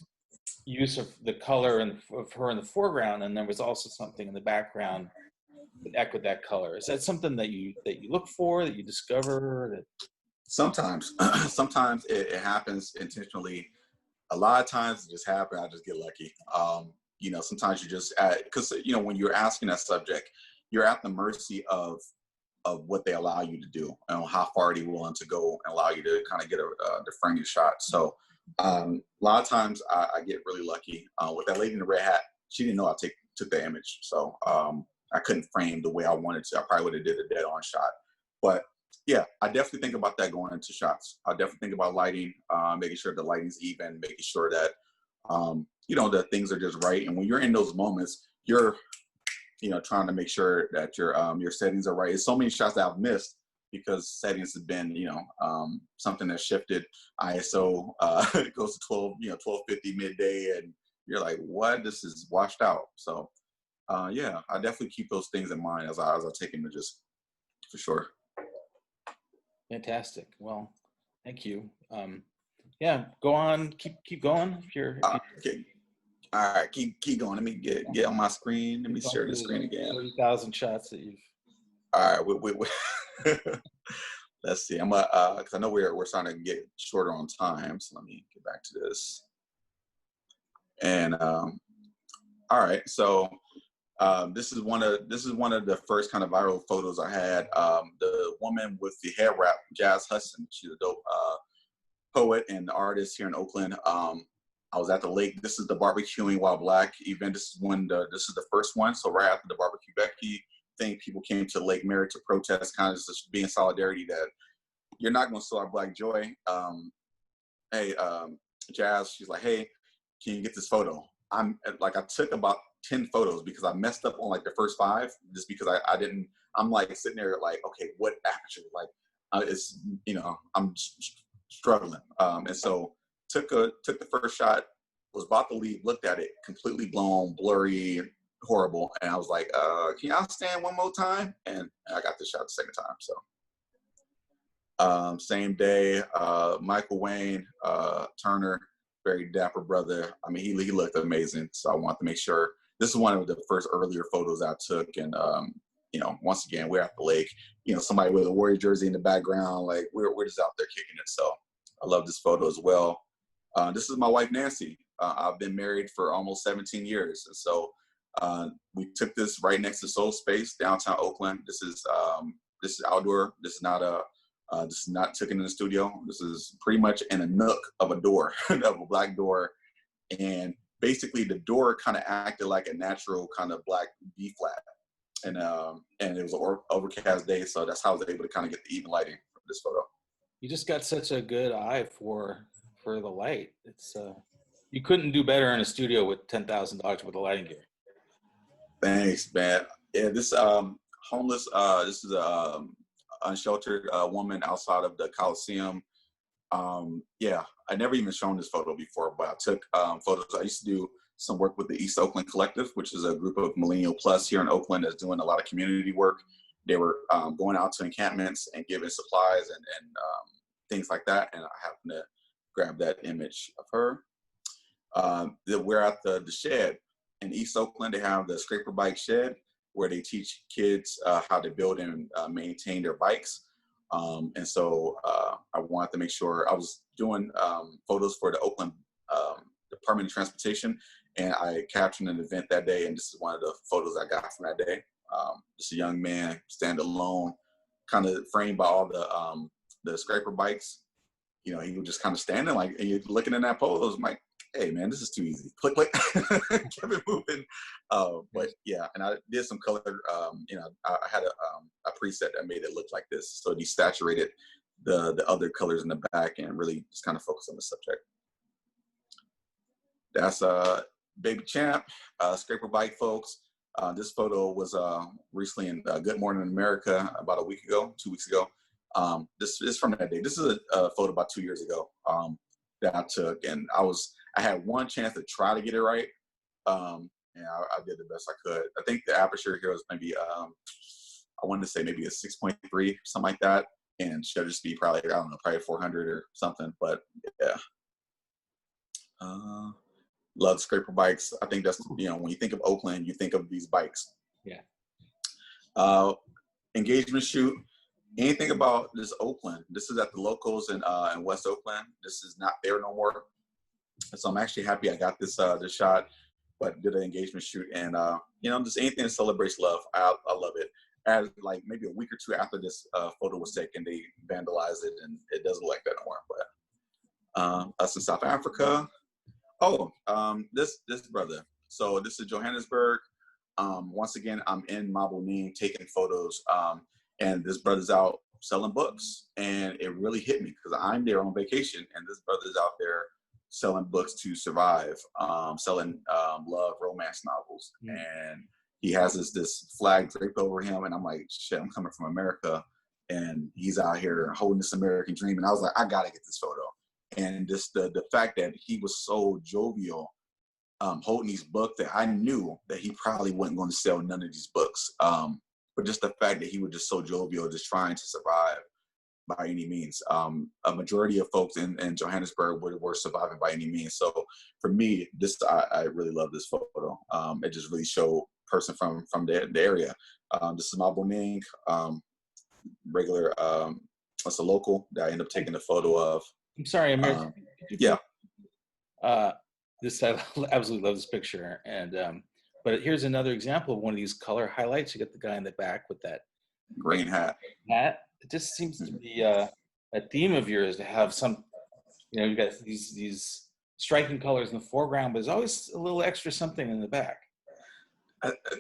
Speaker 2: use of the color of her in the foreground, and there was also something in the background that echoed that color. Is that something that you look for, that you discover?
Speaker 1: Sometimes it happens intentionally. A lot of times it just happens. I just get lucky. Sometimes you just because when you're asking that subject, you're at the mercy of what they allow you to do and how far they're willing to go and allow you to kind of get a framing shot. So a lot of times I get really lucky. With that lady in the red hat, she didn't know I took the image. So I couldn't frame the way I wanted to. I probably would have did a dead on shot. But yeah, I definitely think about that going into shots. I definitely think about lighting, making sure the lighting's even, making sure that, that things are just right. And when you're in those moments, you're trying to make sure that your settings are right. There's so many shots that I've missed because settings have been, something that shifted. ISO goes to 1250 midday, and you're like, what? This is washed out. So, yeah, I definitely keep those things in mind as I take images, for sure.
Speaker 2: Fantastic. Well, thank you. Yeah, go on. Keep going. If you're
Speaker 1: okay. All right, keep going. Let me get on my screen. Let me share the screen again.
Speaker 2: 30,000 shots that you've.
Speaker 1: All right, we let's see. I'm because I know we're starting to get shorter on time, so let me get back to this. And all right, so this is one of the first kind of viral photos I had. The woman with the hair wrap, Jazz Hudson. She's a dope poet and artist here in Oakland. I was at the lake. This is the barbecuing while black event. This is the first one. So right after the barbecue Becky thing, people came to Lake Merritt to protest, kind of just be in solidarity that you're not going to sell our Black Joy. Hey, Jazz, she's like, hey, can you get this photo? I took about 10 photos because I messed up on like the first 5, just because I didn't, I'm like sitting there like, okay, what aperture? Like, it's, I'm struggling. And so took the first shot, was about to leave, looked at it, completely blown, blurry, horrible. And I was like, can y'all stand one more time? And I got the shot the second time. So same day, Michael Wayne Turner, very dapper brother. I mean, he looked amazing. So I wanted to make sure. This is one of the first earlier photos I took. And, once again, we're at the lake, somebody with a Warrior jersey in the background, like we're just out there kicking it. So I love this photo as well. This is my wife, Nancy. I've been married for almost 17 years. And so we took this right next to Soul Space, downtown Oakland. This is outdoor. This is not taken in the studio. This is pretty much in a nook of a door, of a black door. And basically the door kind of acted like a natural kind of black B flat. And it was an overcast day. So that's how I was able to kind of get the even lighting from this photo.
Speaker 2: You just got such a good eye for the light. It's you couldn't do better in a studio with $10,000 worth of lighting gear.
Speaker 1: Thanks, man. Yeah, this homeless. This is a unsheltered woman outside of the Coliseum. Yeah, I never even shown this photo before, but I took photos. I used to do some work with the East Oakland Collective, which is a group of Millennial Plus here in Oakland that's doing a lot of community work. They were going out to encampments and giving supplies and things like that. And I happened to grab that image of her. We're at the shed in East Oakland. They have the Scraper Bike Shed where they teach kids how to build and maintain their bikes. And so I wanted to make sure I was doing photos for the Oakland Department of Transportation, and I captioned an event that day, and this is one of the photos I got from that day. Just a young man standing alone, kind of framed by all the scraper bikes. He was just kind of standing like, and you're looking in that pose. I'm like, hey man, this is too easy. Click, click, keep it moving. But yeah, and I did some color. I had a preset that made it look like this, so it desaturated the other colors in the back and really just kind of focus on the subject. That's Baby Champ, Scraper Bike folks. This photo was recently in Good Morning America about 2 weeks ago. This is from that day. This is a photo about 2 years ago that I took, and I had one chance to try to get it right, and I did the best I could. I think the aperture here was maybe I wanted to say maybe a 6.3, something like that, and shutter speed probably, I don't know, probably 400 or something. But yeah, love scraper bikes. I think that's, when you think of Oakland, you think of these bikes.
Speaker 2: Yeah.
Speaker 1: Engagement shoot. Anything about this Oakland? This is at the Locals in West Oakland. This is not there no more. So I'm actually happy I got this shot, but did an engagement shoot, and just anything that celebrates love. I love it. As like maybe a week or 2 after this photo was taken, they vandalized it, and it doesn't look like that no more. But us in South Africa. Oh, this brother. So this is Johannesburg. Once again, I'm in Maboning taking photos, and this brother's out selling books, and it really hit me because I'm there on vacation, and this brother's out there selling books to survive, selling love romance novels, and he has this flag draped over him, and I'm like, shit, I'm coming from America, and he's out here holding this American dream, and I was like, I gotta get this photo. And just the fact that he was so jovial, holding these books, that I knew that he probably wasn't going to sell none of these books. But just the fact that he was just so jovial, just trying to survive by any means. A majority of folks in Johannesburg were surviving by any means. So for me, I really love this photo. It just really showed person from the area. This is Maboning, regular, it's a local that I ended up taking a photo of.
Speaker 2: I'm sorry, Amir.
Speaker 1: Yeah.
Speaker 2: I absolutely love this picture, and but here's another example of one of these color highlights. You got the guy in the back with that
Speaker 1: green hat.
Speaker 2: It just seems to be a theme of yours to have some. You got these striking colors in the foreground, but there's always a little extra something in the back.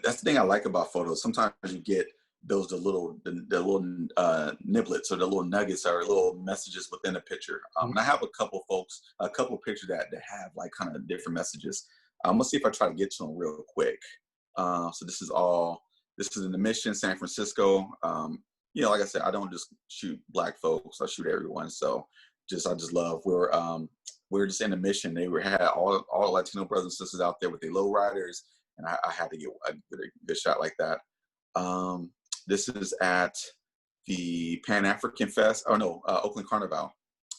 Speaker 1: That's the thing I like about photos. Sometimes you get the little niblets or the little nuggets or little messages within a picture. And I have a couple pictures that have like kind of different messages. Let's see if I try to get to them real quick. So this is in the Mission, San Francisco. You know, like I said, I don't just shoot Black folks, I shoot everyone. So I just love, we're just in the Mission. They had all Latino brothers and sisters out there with their low riders, and I had to get a good shot like that. This is at the Pan-African Fest, Oakland Carnival,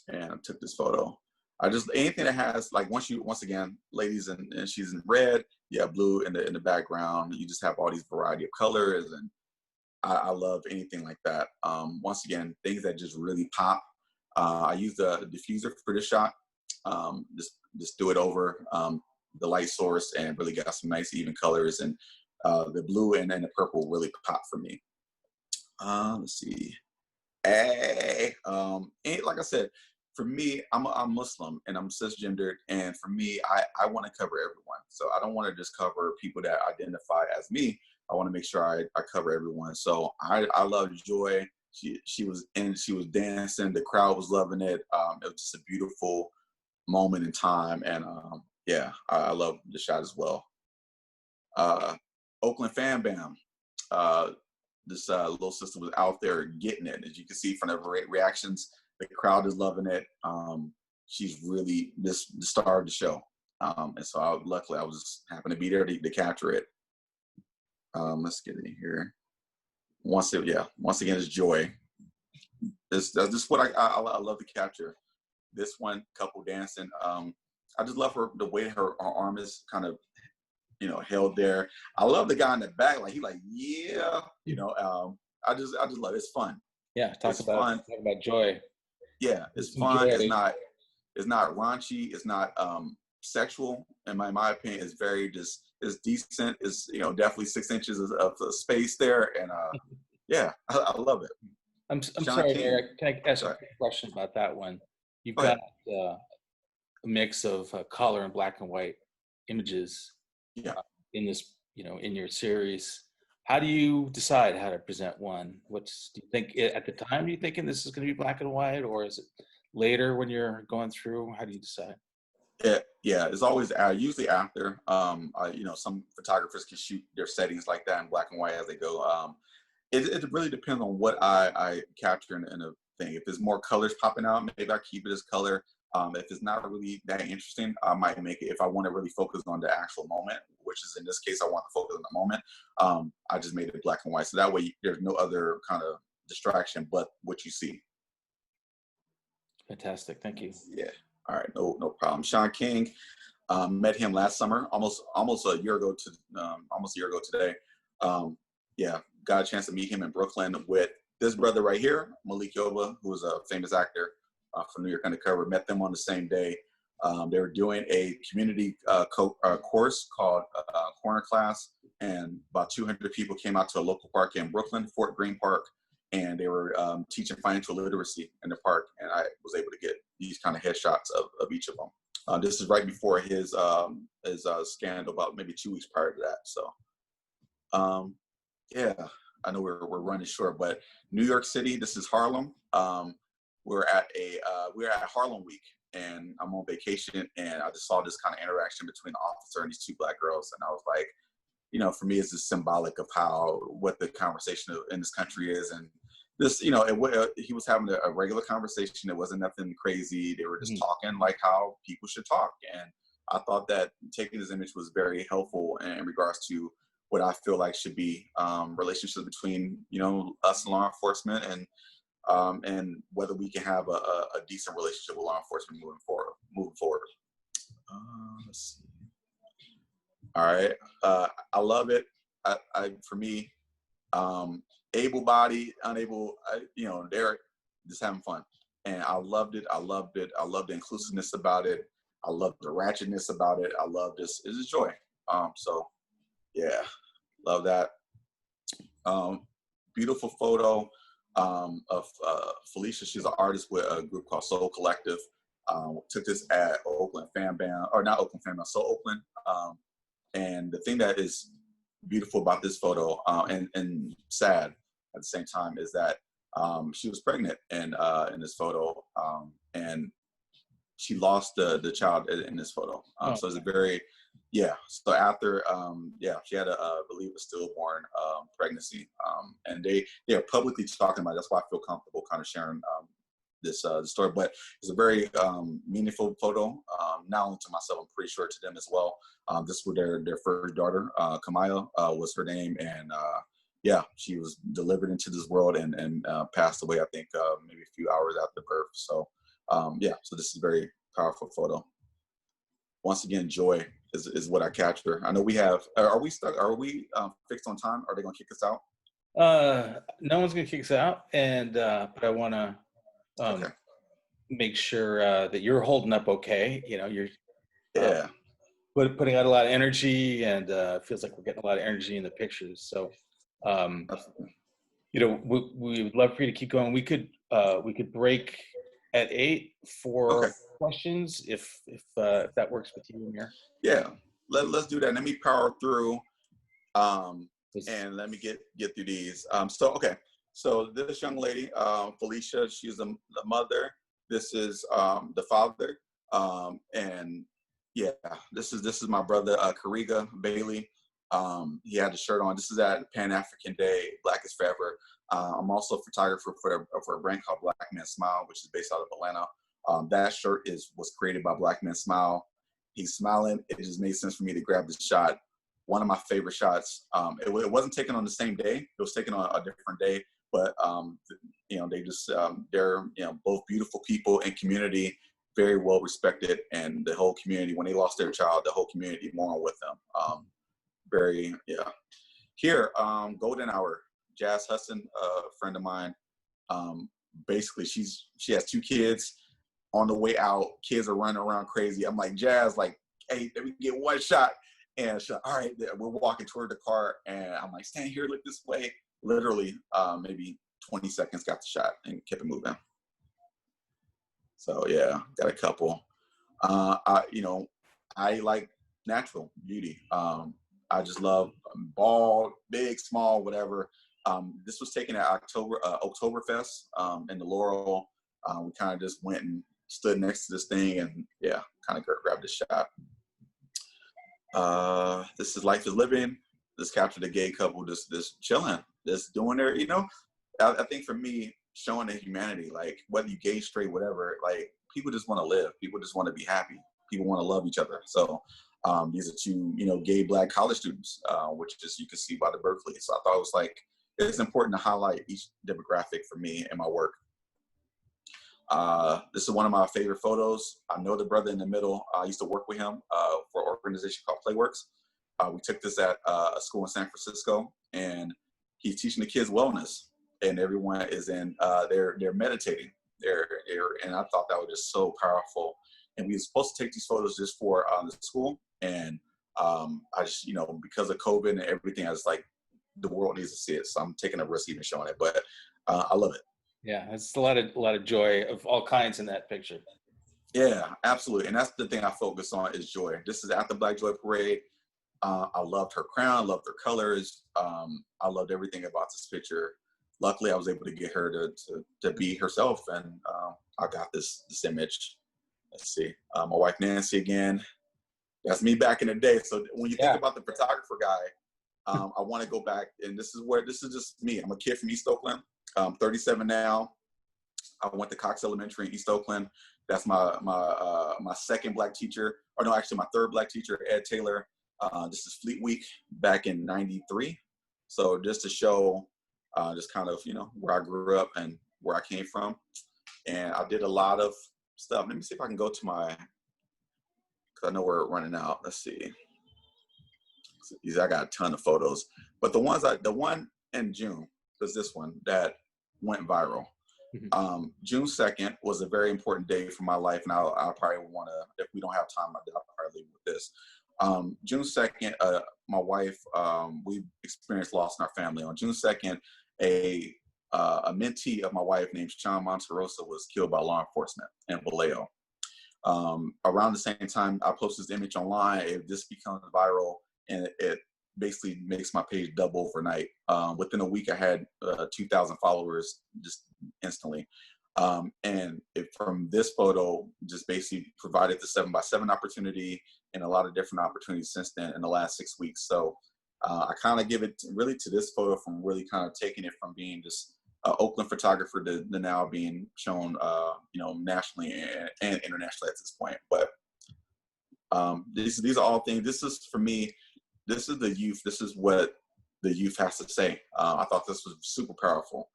Speaker 1: and I took this photo. Anything that has, like, once again, ladies, and she's in red, blue in the background. You just have all these variety of colors, and I love anything like that. Once again, things that just really pop. I used a diffuser for this shot. Just do it over the light source, and really got some nice even colors, and the blue and the purple really pop for me. Let's see. Like I said, for me, I'm Muslim and I'm cisgendered, and for me, I want to cover everyone. So I don't want to just cover people that identify as me. I want to make sure I cover everyone. So I love Joy. She was dancing. The crowd was loving it. It was just a beautiful moment in time, and I love the shot as well. Oakland Fan Bam. This little sister was out there getting it. As you can see from the reactions, the crowd is loving it. She's really the star of the show. And so luckily I was just happened to be there to capture it. Let's get in here. Once again, it's Joy. This is what I love to capture. This one, couple dancing. I just love the way her arm is kind of, held there. I love the guy in the back, like yeah, I just love it. It's fun.
Speaker 2: Yeah, talk about joy.
Speaker 1: Yeah, it's fun. It's not raunchy. It's not sexual. In my opinion, it's very it's decent. It's definitely 6 inches of space there, and I love it.
Speaker 2: I'm sorry, Eric. Can I ask a question about that one? You've got a mix of color and black and white images.
Speaker 1: Yeah.
Speaker 2: In this, in your series, how do you decide how to present one? Do you think at the time? Are you thinking this is going to be black and white, or is it later when you're going through? How do you decide?
Speaker 1: Yeah, it's always usually after. Some photographers can shoot their settings like that in black and white as they go. It really depends on what I capture in a thing. If there's more colors popping out, maybe I keep it as color. If it's not really that interesting, I might make it. If I want to really focus on the actual moment, which is in this case, I want to focus on the moment, I just made it black and white. So that way there's no other kind of distraction but what you see.
Speaker 2: Fantastic. Thank you.
Speaker 1: Yeah. All right. No problem. Sean King, met him last summer, almost a year ago today. Got a chance to meet him in Brooklyn with this brother right here, Malik Yoba, who is a famous actor from New York Undercover. Met them on the same day. They were doing a community course called Corner Class, and about 200 people came out to a local park in Brooklyn, Fort Greene Park, and they were teaching financial literacy in the park, and I was able to get these kind of headshots of each of them. This is right before his scandal, about maybe 2 weeks prior to that. So, I know we're running short, but New York City, this is Harlem. We're at Harlem Week, and I'm on vacation, and I just saw this kind of interaction between the officer and these 2 Black girls, and I was like, for me, it's just symbolic of what the conversation in this country is, and this, he was having a regular conversation. It wasn't nothing crazy. They were just talking like how people should talk, and I thought that taking this image was very helpful in regards to what I feel like should be relationships between us and law enforcement, and whether we can have a decent relationship with law enforcement moving forward. Let's see. All right, I love it. For me, able-bodied, unable, they're just having fun, and I loved it. I loved the inclusiveness about it. I loved the ratchetness about it. I love this. It's joy. So yeah, love that. Beautiful photo of Felicia. She's an artist with a group called Soul Collective. Took this at Oakland Fan Band, or not Oakland Fan Band, Soul Oakland. And the thing that is beautiful about this photo, and sad, at the same time is that she was pregnant in this photo, and she lost the child in this photo. So it's a very, so after, she had I believe a stillborn pregnancy, and they are publicly talking about it. That's why I feel comfortable kind of sharing this story. But it's a very meaningful photo, not only to myself, I'm pretty sure to them as well. This was their first daughter, Kamaya was her name, and she was delivered into this world and passed away, I think, maybe a few hours after birth. So so this is a very powerful photo. Once again, joy is what I capture. I know we have, are we stuck? Are we fixed on time? Are they going to kick us out?
Speaker 2: No one's going to kick us out. And, but I want to
Speaker 1: Okay.
Speaker 2: make sure that you're holding up okay. You know, you're putting out a lot of energy, and it feels like we're getting a lot of energy in the pictures. So, you know, we would love for you to keep going. We could break at 8 for questions if that works with you, Amir.
Speaker 1: Yeah, let's do that. Let me power through, and let me get through these. So this young lady, Felicia, she's the mother. This is the father, and this is my brother, Kariga Bailey. He had the shirt on. This is at Pan African Day, Black is Forever. I'm also a photographer for a brand called Black Man Smile, which is based out of Atlanta. That shirt was created by Black Man Smile. He's smiling. It just made sense for me to grab this shot. One of my favorite shots. It wasn't taken on the same day. It was taken on a different day. But they just they're both beautiful people in community, very well respected, and the whole community, when they lost their child, the whole community mourned with them. Here, Golden Hour, Jazz Hudson, a friend of mine. Basically, she has 2 kids. On the way out, kids are running around crazy. I'm like, Jazz, like, hey, let me get one shot. And she's like, all right, we're walking toward the car, and I'm like, stand here, look this way. Literally, maybe 20 seconds, got the shot and kept it moving. So got a couple. I like natural beauty. I just love bald, big, small, whatever. This was taken at Oktoberfest in the Laurel. We kind of just went and stood next to this thing and kind of grabbed a shot. This is Life is Living. This captured a gay couple just chilling, just doing their, I think for me, showing the humanity, like whether you gay, straight, whatever, like people just want to live. People just want to be happy. People want to love each other. So these are 2, gay Black college students, which is, you can see by the Berkeley. So I thought it was like, it's important to highlight each demographic for me in my work. This is one of my favorite photos. I know the brother in the middle. I used to work with him for an organization called Playworks. We took this at a school in San Francisco, and he's teaching the kids wellness, and everyone is in, they're meditating. And I thought that was just so powerful. And we were supposed to take these photos just for the school. And I just, because of COVID and everything, I was like, the world needs to see it. So I'm taking a risk even showing it, but I love it.
Speaker 2: Yeah, it's a lot of joy of all kinds in that picture.
Speaker 1: Yeah, absolutely. And that's the thing I focus on is joy. This is at the Black Joy Parade. I loved her crown, loved her colors. I loved everything about this picture. Luckily, I was able to get her to be herself, and I got this image. Let's see, my wife Nancy again. That's me back in the day. So when you think about the photographer guy, I want to go back, and this is just me. I'm a kid from East Oakland. I'm 37 now. I went to Cox Elementary in East Oakland. That's my second Black teacher, or no, actually my third Black teacher, Ed Taylor. This is Fleet Week back in '93. So just to show, just kind of where I grew up and where I came from, and I did a lot of stuff. Let me see if I can go to my, because I know we're running out. Let's see. I got a ton of photos, but the one in June was this one that went viral. June 2nd was a very important day for my life, and I'll probably want to, if we don't have time, I'll probably leave with this. June 2nd, my wife, we experienced loss in our family. On June 2nd, a mentee of my wife named Sean Monsterossa was killed by law enforcement in Vallejo. Around the same time, I posted this image online. It just becomes viral, and it basically makes my page double overnight. Within a week, I had 2,000 followers just instantly. And from this photo, just basically provided the 7x7 opportunity and a lot of different opportunities since then in the last 6 weeks. So I kind of give it really to this photo from really kind of taking it from being just Oakland photographer to now being shown, nationally and internationally at this point. But these are all things. This is, for me, this is the youth. This is what the youth has to say. I thought this was super powerful.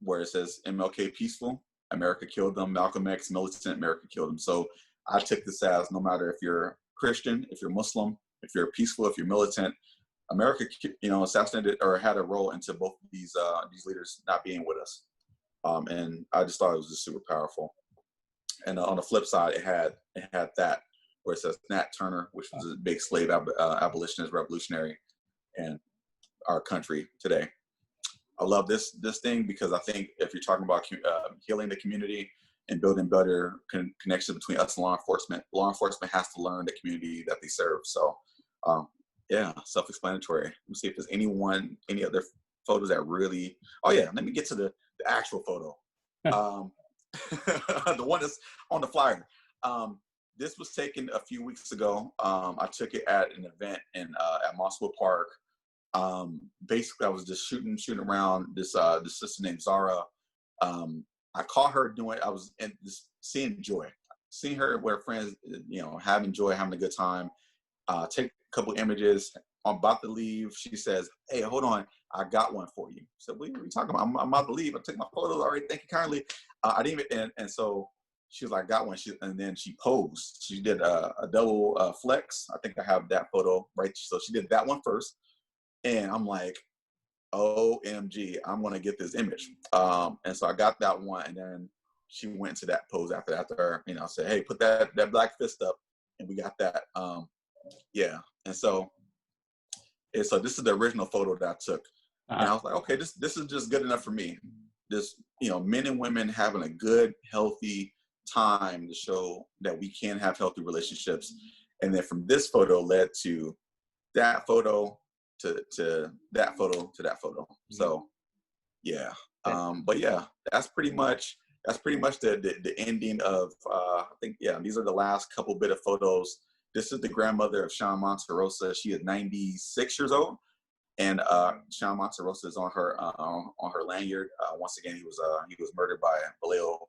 Speaker 1: Where it says MLK peaceful, America killed them. Malcolm X militant, America killed them. So I took this as, no matter if you're Christian, if you're Muslim, if you're peaceful, if you're militant, America, assassinated or had a role into both these leaders not being with us. And I just thought it was just super powerful. And on the flip side, it had that where it says Nat Turner, which was a big slave abolitionist revolutionary in our country today. I love this thing because I think if you're talking about healing the community and building better connections between us and law enforcement has to learn the community that they serve. So, yeah, self-explanatory. Let me see if there's any other photos that really. Oh yeah, let me get to the actual photo. The one that's on the flyer. This was taken a few weeks ago. I took it at an event at Monsterossa Park. Basically, I was just shooting around this sister named Zara. I caught her doing. I was seeing her with her friends, having joy, having a good time. Take a couple images. I'm about to leave. She says, "Hey, hold on, I got one for you." So what are you talking about? I'm about to leave. I took my photos already. Thank you kindly. I didn't even. And so she was like, "Got one." And then she posed. She did a double flex. I think I have that photo right. So she did that one first. And I'm like, OMG, I'm gonna get this image. And so I got that one, and then she went to that pose after I said, "Hey, put that black fist up," and we got that. Yeah, and so this is the original photo that I took, and I was like, okay, this is just good enough for me. This, men and women having a good, healthy time to show that we can have healthy relationships, and then from this photo led to that photo. To that photo to that photo. So yeah, but yeah, that's pretty much the ending of I think, yeah, these are the last couple bit of photos. This is the grandmother of Sean Monsterossa. She is 96 years old, and Sean Monsterossa is on her lanyard. Once again, he was murdered by Vallejo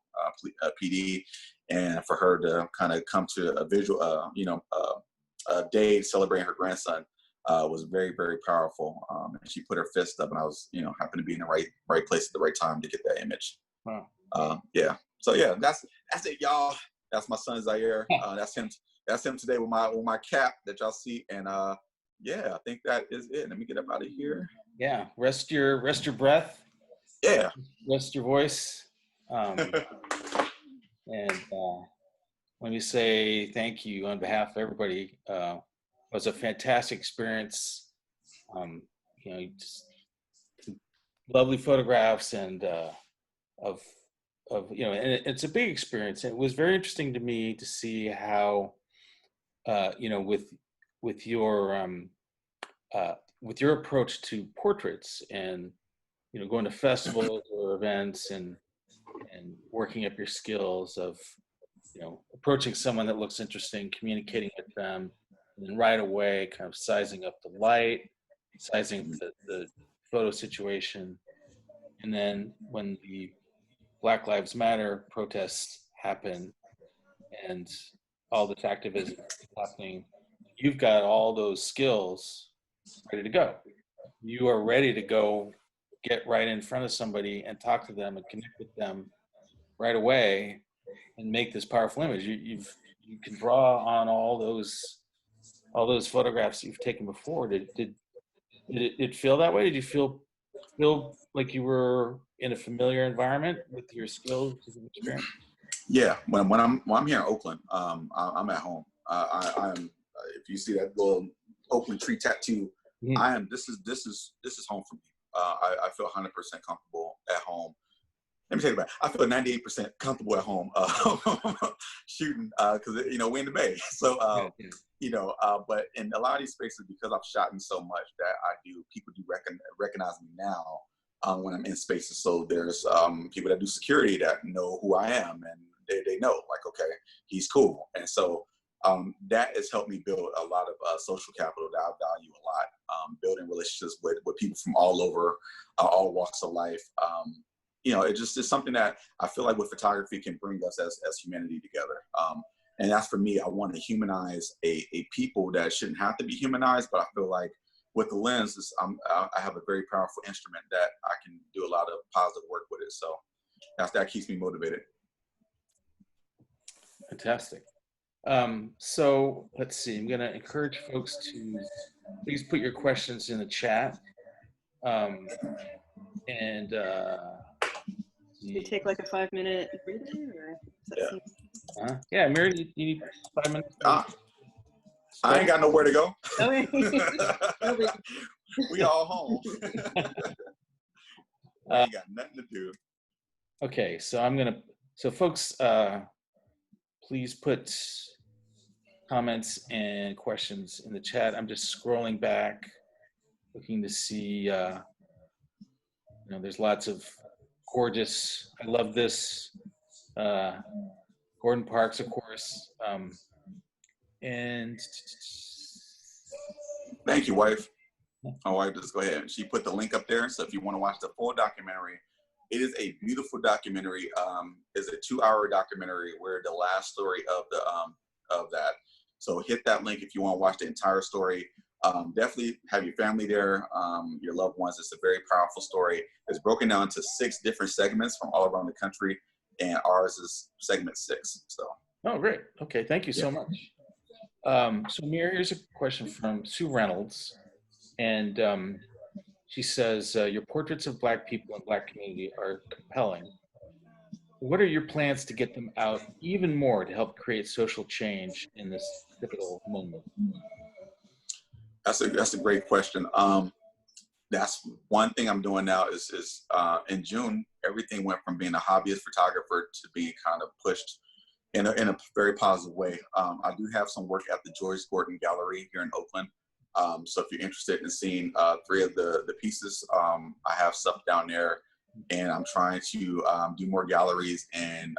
Speaker 1: PD, and for her to kind of come to a visual, a day celebrating her grandson. Was very, very powerful. And she put her fist up, and I was, happened to be in the right place at the right time to get that image. Wow. Yeah. So yeah, that's it, y'all. That's my son Zaire. That's him today with my cap that y'all see. And yeah, I think that is it. Let me get up out of here.
Speaker 2: Yeah. Rest your breath.
Speaker 1: Yeah.
Speaker 2: Rest your voice. And let me say thank you on behalf of everybody. It was a fantastic experience. Just lovely photographs and of and it's a big experience. It was very interesting to me to see how with your approach to portraits and going to festivals or events and working up your skills of approaching someone that looks interesting, communicating with them. And then right away, kind of sizing up the light, sizing the photo situation. And then when the Black Lives Matter protests happen and all this activism is happening, you've got all those skills ready to go. You are ready to go get right in front of somebody and talk to them and connect with them right away and make this powerful image. You can draw on all those photographs that you've taken before. Did it feel that way? Did you feel like you were in a familiar environment with your skills and experience?
Speaker 1: Yeah, when I'm here in Oakland, I'm at home. I'm if you see that little Oakland tree tattoo, this is home for me. I feel 100% comfortable at home. let me tell you about it. I feel 98% comfortable at home shooting because we're in the Bay. So but in a lot of these spaces, because I've shot in so much that people do recognize me now when I'm in spaces. So there's people that do security that know who I am, and they know, like, okay, he's cool. And so that has helped me build a lot of social capital that I value a lot. Building relationships with people from all over, all walks of life. It's something that I feel like with photography can bring us as humanity together. And that's for me. I want to humanize a people that shouldn't have to be humanized, but I feel like with the lens, I have a very powerful instrument that I can do a lot of positive work with it. So that keeps me motivated.
Speaker 2: Fantastic. So let's see. I'm going to encourage folks to please put your questions in the chat.
Speaker 3: You take like a 5-minute breather, or
Speaker 2: yeah, Amir, you need 5 minutes?
Speaker 1: I ain't got nowhere to go.
Speaker 3: Okay.
Speaker 1: We all home. We ain't got nothing to do.
Speaker 2: Okay, so folks, please put comments and questions in the chat. I'm just scrolling back, looking to see, there's lots of gorgeous, I love this, Gordon Parks, of course, and
Speaker 1: thank you, wife. My wife, just go ahead. She put the link up there, so if you want to watch the full documentary, it is a beautiful documentary. It's a 2-hour documentary where the last story of that. So hit that link if you want to watch the entire story. Definitely have your family there, your loved ones. It's a very powerful story. It's broken down into 6 different segments from all around the country, and ours is segment 6. So.
Speaker 2: Oh, great. Okay, thank you so much. So Amir, here's a question from Sue Reynolds, and she says, your portraits of Black people and Black community are compelling. What are your plans to get them out even more to help create social change in this pivotal moment?
Speaker 1: That's a great question. That's one thing I'm doing now is in June, everything went from being a hobbyist photographer to being kind of pushed in a very positive way. I do have some work at the Joyce Gordon Gallery here in Oakland. So if you're interested in seeing 3 of the pieces, I have stuff down there, and I'm trying to do more galleries and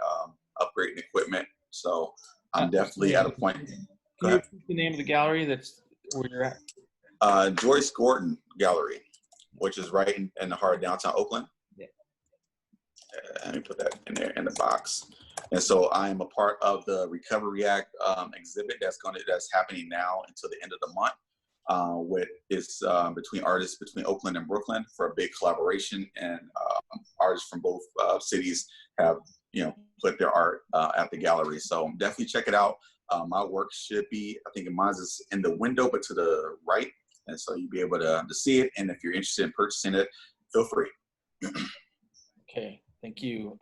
Speaker 1: upgrade equipment. So I'm definitely at a point.
Speaker 2: Can you repeat the name of the gallery that's where you're at?
Speaker 1: Joyce Gordon Gallery, which is right in the heart of downtown Oakland.
Speaker 2: Yeah.
Speaker 1: Let me put that in there in the box. And so I am a part of the Recovery Act exhibit that's happening now until the end of the month. Between artists between Oakland and Brooklyn for a big collaboration, and artists from both cities have put their art at the gallery. So definitely check it out. My work should be, I think mine is in the window, but to the right, and so you'll be able to see it. And if you're interested in purchasing it, feel free.
Speaker 2: Okay, thank you.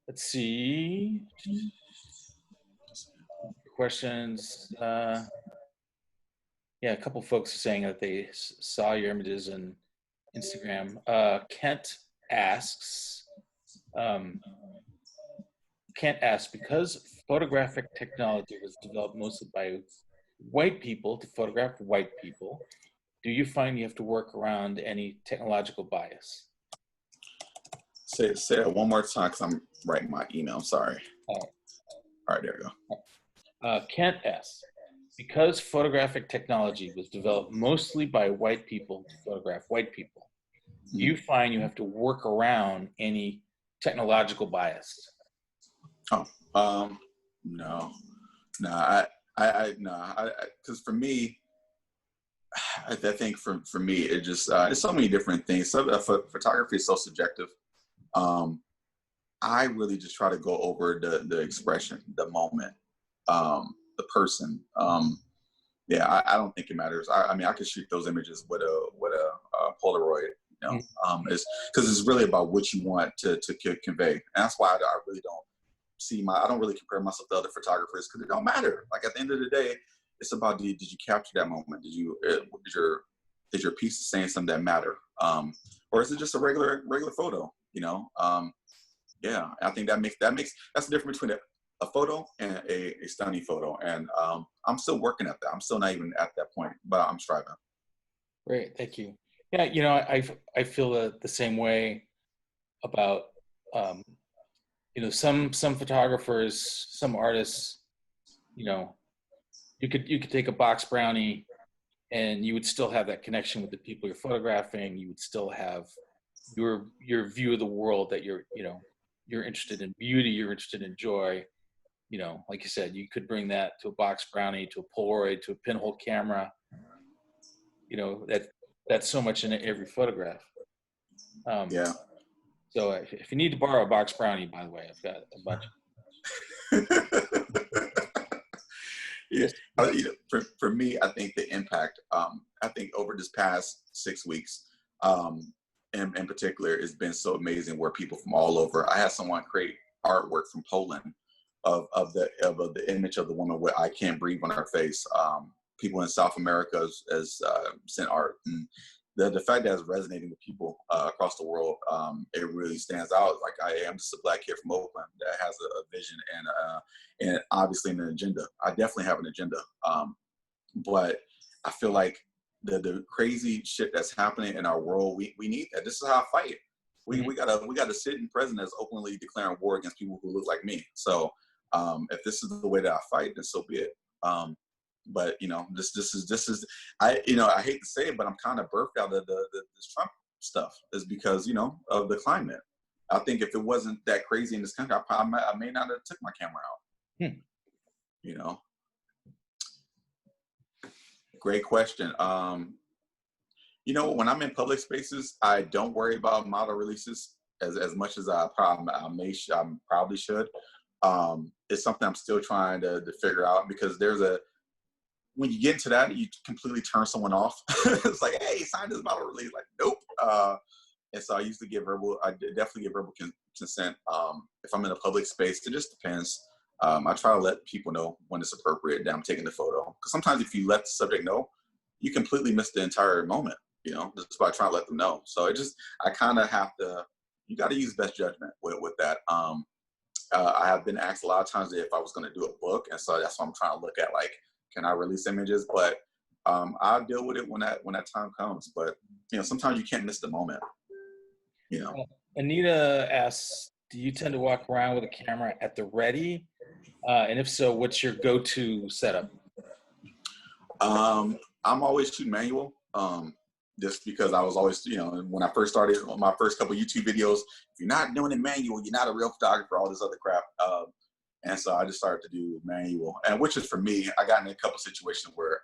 Speaker 2: Let's see. Questions. Yeah, a couple folks are saying that they saw your images on Instagram. Kent asks, because photographic technology was developed mostly by white people to photograph white people, do you find you have to work around any technological bias?
Speaker 1: Say it one more time, because I'm writing my email. I'm sorry. All right, there we
Speaker 2: go. Kent asks, because photographic technology was developed mostly by white people to photograph white people, do you find you have to work around any technological bias?
Speaker 1: No, because for me, I think for me, it just there's so many different things. Photography is so subjective. I really just try to go over the expression, the moment, the person. I don't think it matters. I mean, I could shoot those images with a Polaroid. It's because it's really about what you want to convey, and that's why I really don't I don't really compare myself to other photographers, because it don't matter. Like at the end of the day, it's about did you capture that moment? Is your piece saying something that matter? Or is it just a regular photo? Yeah, I think that's the difference between a photo and a stunning photo. And I'm still working at that. I'm still not even at that point, but I'm striving.
Speaker 2: Great, thank you. Yeah, I feel the same way about some photographers, some artists. You could take a box brownie, and you would still have that connection with the people you're photographing. You would still have your view of the world, that you're interested in beauty, you're interested in joy. Like you said, you could bring that to a box brownie, to a Polaroid, to a pinhole camera. That's so much in every photograph.
Speaker 1: Yeah.
Speaker 2: So if you need to borrow a box brownie, by the way, I've got a bunch.
Speaker 1: Yeah. For me, I think the impact, I think over this past 6 weeks, in particular, has been so amazing, where people from all over. I had someone create artwork from Poland of the image of the woman with "I can't breathe" on her face. People in South America has sent art, and the fact that it's resonating with people across the world, it really stands out. Like, I am just a Black kid from Oakland that has a vision and obviously an agenda. I definitely have an agenda, but I feel like the crazy shit that's happening in our world, we need that. This is how I fight. We gotta sit in prison that's openly declaring war against people who look like me. So if this is the way that I fight, then so be it. But this is I hate to say it, but I'm kind of birthed out of this Trump stuff, is because of the climate. I think if it wasn't that crazy in this country, I may not have took my camera out. Great question. When I'm in public spaces, I don't worry about model releases as much as I probably should. It's something I'm still trying to figure out, because when you get into that, you completely turn someone off. It's like, hey, sign this model release. Like, nope. And so I definitely give verbal consent. If I'm in a public space, it just depends. I try to let people know when it's appropriate that I'm taking the photo. Because sometimes if you let the subject know, you completely miss the entire moment, just by trying to let them know. So I kind of have to, you got to use best judgment with that. I have been asked a lot of times if I was going to do a book. And so that's what I'm trying to look at, like, can I release images? But I'll deal with it when that time comes. But, sometimes you can't miss the moment,
Speaker 2: Anita asks, do you tend to walk around with a camera at the ready? And if so, what's your go-to setup?
Speaker 1: I'm always shooting manual, just because I was always, when I first started on my first couple YouTube videos, if you're not doing it manual, you're not a real photographer, all this other crap. And so I just started to do manual, and which is, for me, I got in a couple situations where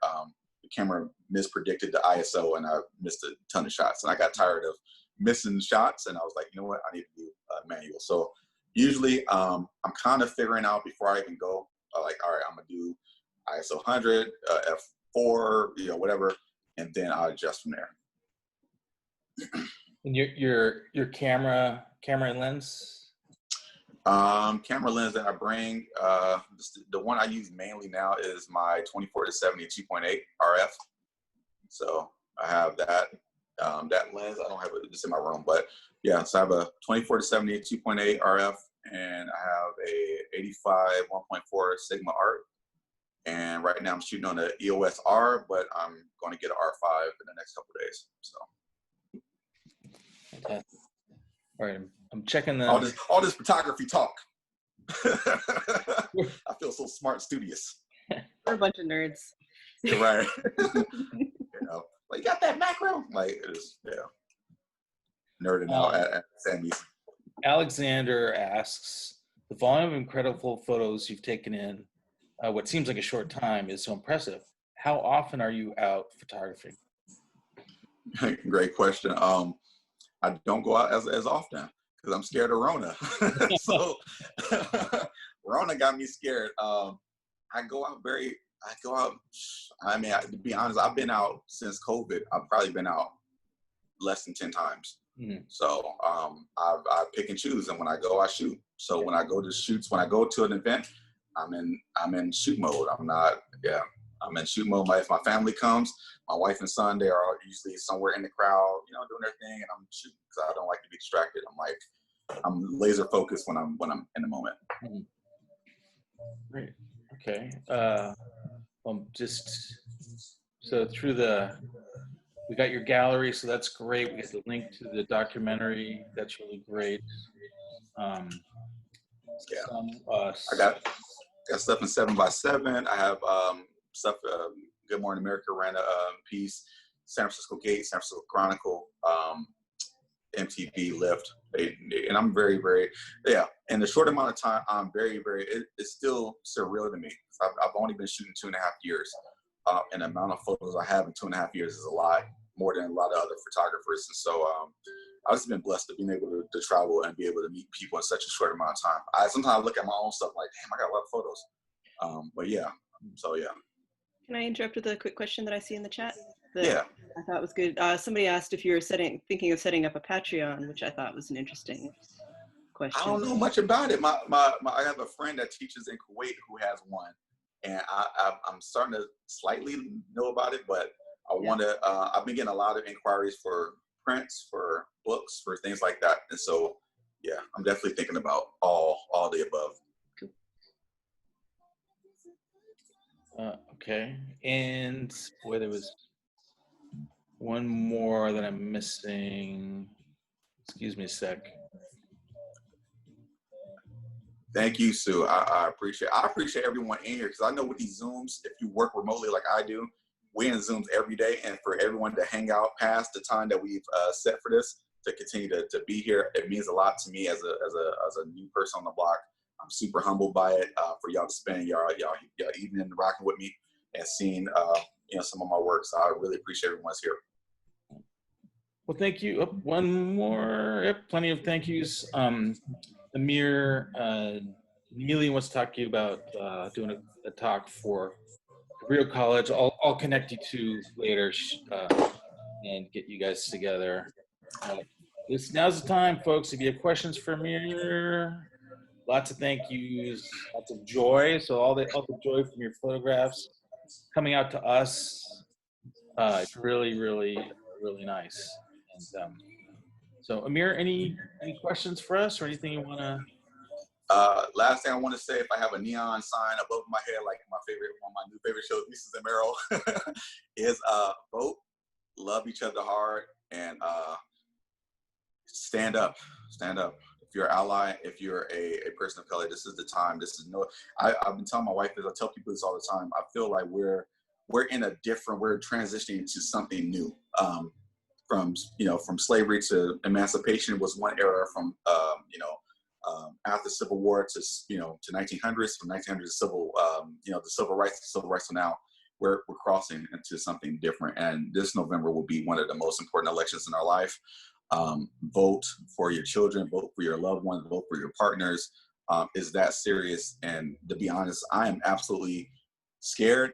Speaker 1: the camera mispredicted the ISO and I missed a ton of shots, and I got tired of missing shots, and I was like, you know what, I need to do manual. So usually I'm kind of figuring out before I even go, like, all right, I'm gonna do ISO 100, f4, whatever, and then I'll adjust from there.
Speaker 2: And your camera and lens?
Speaker 1: Camera lens that I bring, the one I use mainly now is my 24-70 2.8 RF. So I have that lens. I don't have it just in my room, but yeah. So I have a 24-70 2.8 RF, and I have a 85 1.4 Sigma Art. And right now I'm shooting on the EOS R, but I'm going to get an R5 in the next couple of days. So.
Speaker 2: Okay. All right, I'm checking the
Speaker 1: all this photography talk. I feel so smart and studious.
Speaker 3: We're a bunch of nerds.
Speaker 1: Right. Like, you got that macro? Like, it is, nerding out at Sammy's.
Speaker 2: Alexander asks, the volume of incredible photos you've taken in what seems like a short time is so impressive. How often are you out photographing?
Speaker 1: Great question. I don't go out as often because I'm scared of Rona. So Rona got me scared. I go out. I mean, to be honest, I've been out since COVID. I've probably been out less than 10 times. Mm-hmm. So I pick and choose, and when I go, I shoot. So when I go to shoots, when I go to an event, I'm in shoot mode. I'm in shoot mode. If my family comes, my wife and son, they are usually somewhere in the crowd, doing their thing, and I'm shooting because I don't like to be distracted. I'm like, I'm laser focused when I'm in the moment.
Speaker 2: Great. Okay. Just so we got your gallery, so that's great. We got the link to the documentary. That's really great.
Speaker 1: I got stuff in 7x7. I have stuff. Good Morning America ran a piece. San Francisco Gate, San Francisco Chronicle, MTV, Lyft, and I'm very, very, in the short amount of time, I'm very, very, it's still surreal to me. I've only been shooting 2.5 years, and the amount of photos I have in 2.5 years is a lot more than a lot of other photographers. And so I've just been blessed to being able to travel and be able to meet people in such a short amount of time. I sometimes look at my own stuff like, damn, I got a lot of photos. But yeah, so yeah.
Speaker 3: Can I interrupt with a quick question that I see in the chat?
Speaker 1: Yeah.
Speaker 3: I thought was good. Somebody asked if you're thinking of setting up a Patreon, which I thought was an interesting question.
Speaker 1: I don't know much about it. I have a friend that teaches in Kuwait who has one, and I'm starting to slightly know about it, but I want to. I've been getting a lot of inquiries for prints, for books, for things like that, and so yeah, I'm definitely thinking about all the above.
Speaker 2: Okay, and boy, there was one more that I'm missing. Excuse me a sec.
Speaker 1: Thank you, Sue. I appreciate everyone in here, because I know with these Zooms, if you work remotely like I do, we're in Zooms every day, and for everyone to hang out past the time that we've set for this, to continue to be here, it means a lot to me as a new person on the block. I'm super humbled by it, for y'all to spend y'all evening rocking with me and seeing some of my work. So I really appreciate everyone's here.
Speaker 2: Well, thank you. One more. Yep, plenty of thank yous. Amir Neely wants to talk to you about doing a talk for Cabrillo College. I'll connect you to later and get you guys together. Now's the time, folks. If you have questions for Amir, lots of thank yous, lots of joy. So all the joy from your photographs coming out to us. It's really, really, really nice. And so, Amir, any questions for us or anything you want to?
Speaker 1: Last thing I want to say, if I have a neon sign above my head, like one of my new favorite shows, Nieces and Meryl, is vote, love each other hard, and stand up. Stand up. If you're an ally, if you're a person of color, this is the time. I've been telling my wife this, I tell people this all the time. I feel like we're transitioning to something new. From slavery to emancipation was one era. From after Civil War to 1900s, from 1900s to the civil rights to now, we're crossing into something different. And this November will be one of the most important elections in our life. Vote for your children, vote for your loved ones, vote for your partners. Is that serious? And to be honest, I am absolutely scared.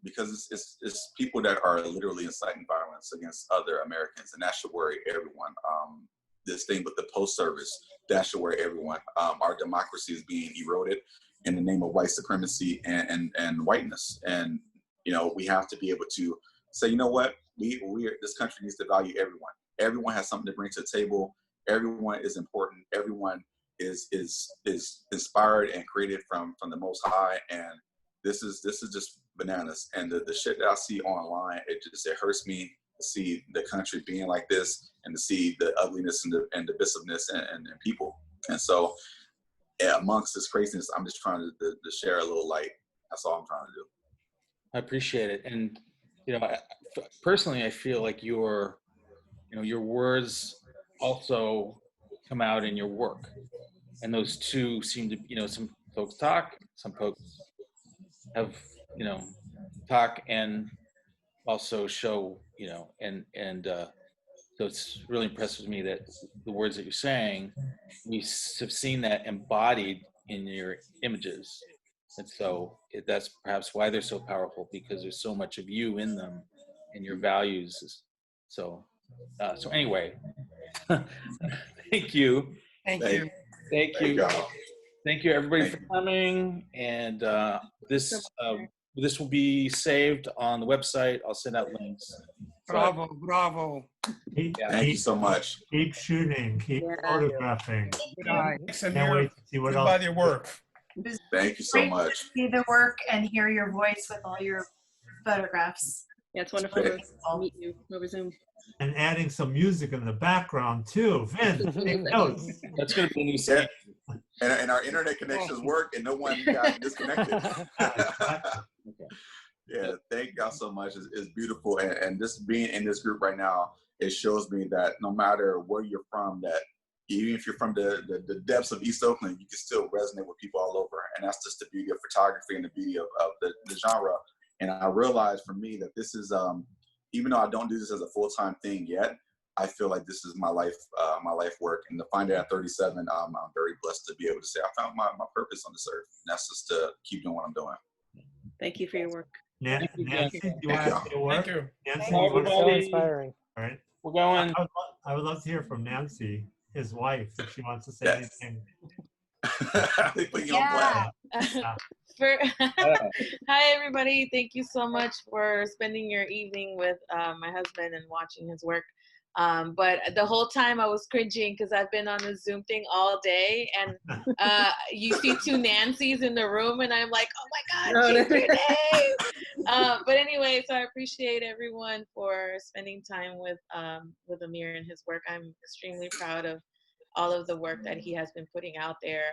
Speaker 1: Because it's people that are literally inciting violence against other Americans, and that should worry everyone. This thing with the post service, that should worry everyone. Our democracy is being eroded in the name of white supremacy and whiteness, and we have to be able to say, you know what, this country needs to value everyone. Everyone has something to bring to the table. Everyone is important. Everyone is inspired and created from the Most High, and this is just bananas. And the shit that I see online, it hurts me to see the country being like this, and to see the ugliness and the divisiveness and people. And so, amongst this craziness, I'm just trying to share a little light. That's all I'm trying to do.
Speaker 2: I appreciate it. And personally, I feel like your words also come out in your work, and those two seem to, some folks talk, some folks have talk and also show, so it's really impressive to me that the words that you're saying, we have seen that embodied in your images. And so that's perhaps why they're so powerful, because there's so much of you in them and your values. So anyway, thank you.
Speaker 4: Thank you.
Speaker 2: Thank you. Thank you, everybody, for coming. And this will be saved on the website. I'll send out links.
Speaker 4: Bravo, bravo.
Speaker 1: Thank you so much.
Speaker 5: Keep shooting, keep photographing.
Speaker 4: Good eye. Thanks,
Speaker 5: Can't
Speaker 4: Amir.
Speaker 5: wait to see what
Speaker 4: Keep
Speaker 5: else.
Speaker 4: by your work.
Speaker 1: Thank you so
Speaker 6: Great
Speaker 1: much.
Speaker 6: to see the work and hear your voice with all your photographs.
Speaker 3: Yeah, it's wonderful to
Speaker 6: Wonderful.
Speaker 3: meet you over Zoom.
Speaker 5: And adding some music in the background too. Vin, take notes.
Speaker 2: That's going to be a new
Speaker 1: Yeah.
Speaker 2: segment.
Speaker 1: And our internet connections work and no one got disconnected. Yeah, thank y'all so much. It's beautiful. And just being in this group right now, it shows me that no matter where you're from, that even if you're from the depths of East Oakland, you can still resonate with people all over. And that's just the beauty of photography and the beauty of the genre. And I realized for me that this is, even though I don't do this as a full-time thing yet, I feel like this is my life work. And to find it at 37, I'm very blessed to be able to say I found my purpose on this earth. And that's just to keep doing what I'm doing.
Speaker 3: Thank you for your work.
Speaker 5: Nancy, do you want to say a word?
Speaker 4: Thank you.
Speaker 5: Nancy,
Speaker 2: Bye,
Speaker 5: you want to
Speaker 2: everybody.
Speaker 5: say?
Speaker 7: So inspiring.
Speaker 5: All right.
Speaker 2: We're going.
Speaker 5: I would love to hear from Nancy, his wife, if she wants to say
Speaker 1: Yes.
Speaker 5: anything.
Speaker 1: They put you on blast.
Speaker 8: Hi everybody, thank you so much for spending your evening with my husband and watching his work. But the whole time I was cringing because I've been on the Zoom thing all day, and you see two Nancys in the room, and I'm like, oh my God, change your name. But anyway, so I appreciate everyone for spending time with Amir and his work. I'm extremely proud of all of the work that he has been putting out there.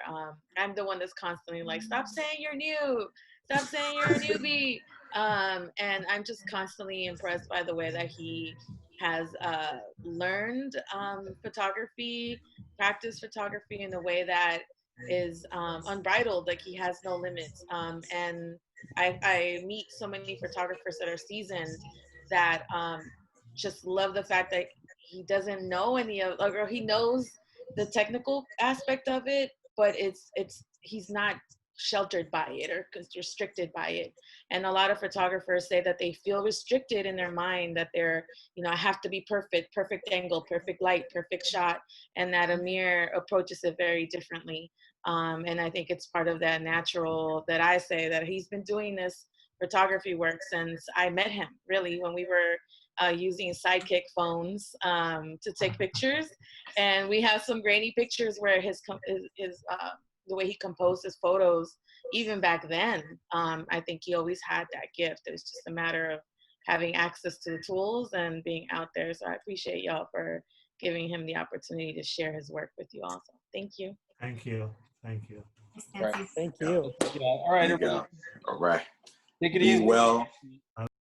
Speaker 8: I'm the one that's constantly like, stop saying you're new, stop saying you're a newbie. And I'm just constantly impressed by the way that he has learned photography, practice photography in a way that is unbridled, like he has no limits. And I meet so many photographers that are seasoned that just love the fact that he doesn't know any of, or he knows the technical aspect of it, but he's not sheltered by it or restricted by it. And a lot of photographers say that they feel restricted in their mind, that they're, I have to be perfect angle, perfect light, perfect shot, and that Amir approaches it very differently. And I think it's part of that natural, that I say that he's been doing this photography work since I met him, really, when we were using Sidekick phones to take pictures. And we have some grainy pictures where the way he composed his photos, even back then, I think he always had that gift. It was just a matter of having access to the tools and being out there. So I appreciate y'all for giving him the opportunity to share his work with you also. Thank you.
Speaker 5: Thank you. Thank you.
Speaker 6: Thanks, Nancy.
Speaker 7: Thank you.
Speaker 2: Yeah. All right,
Speaker 1: There you
Speaker 2: everybody.
Speaker 1: go. All right.
Speaker 2: Take it
Speaker 1: Be
Speaker 2: easy.
Speaker 1: well.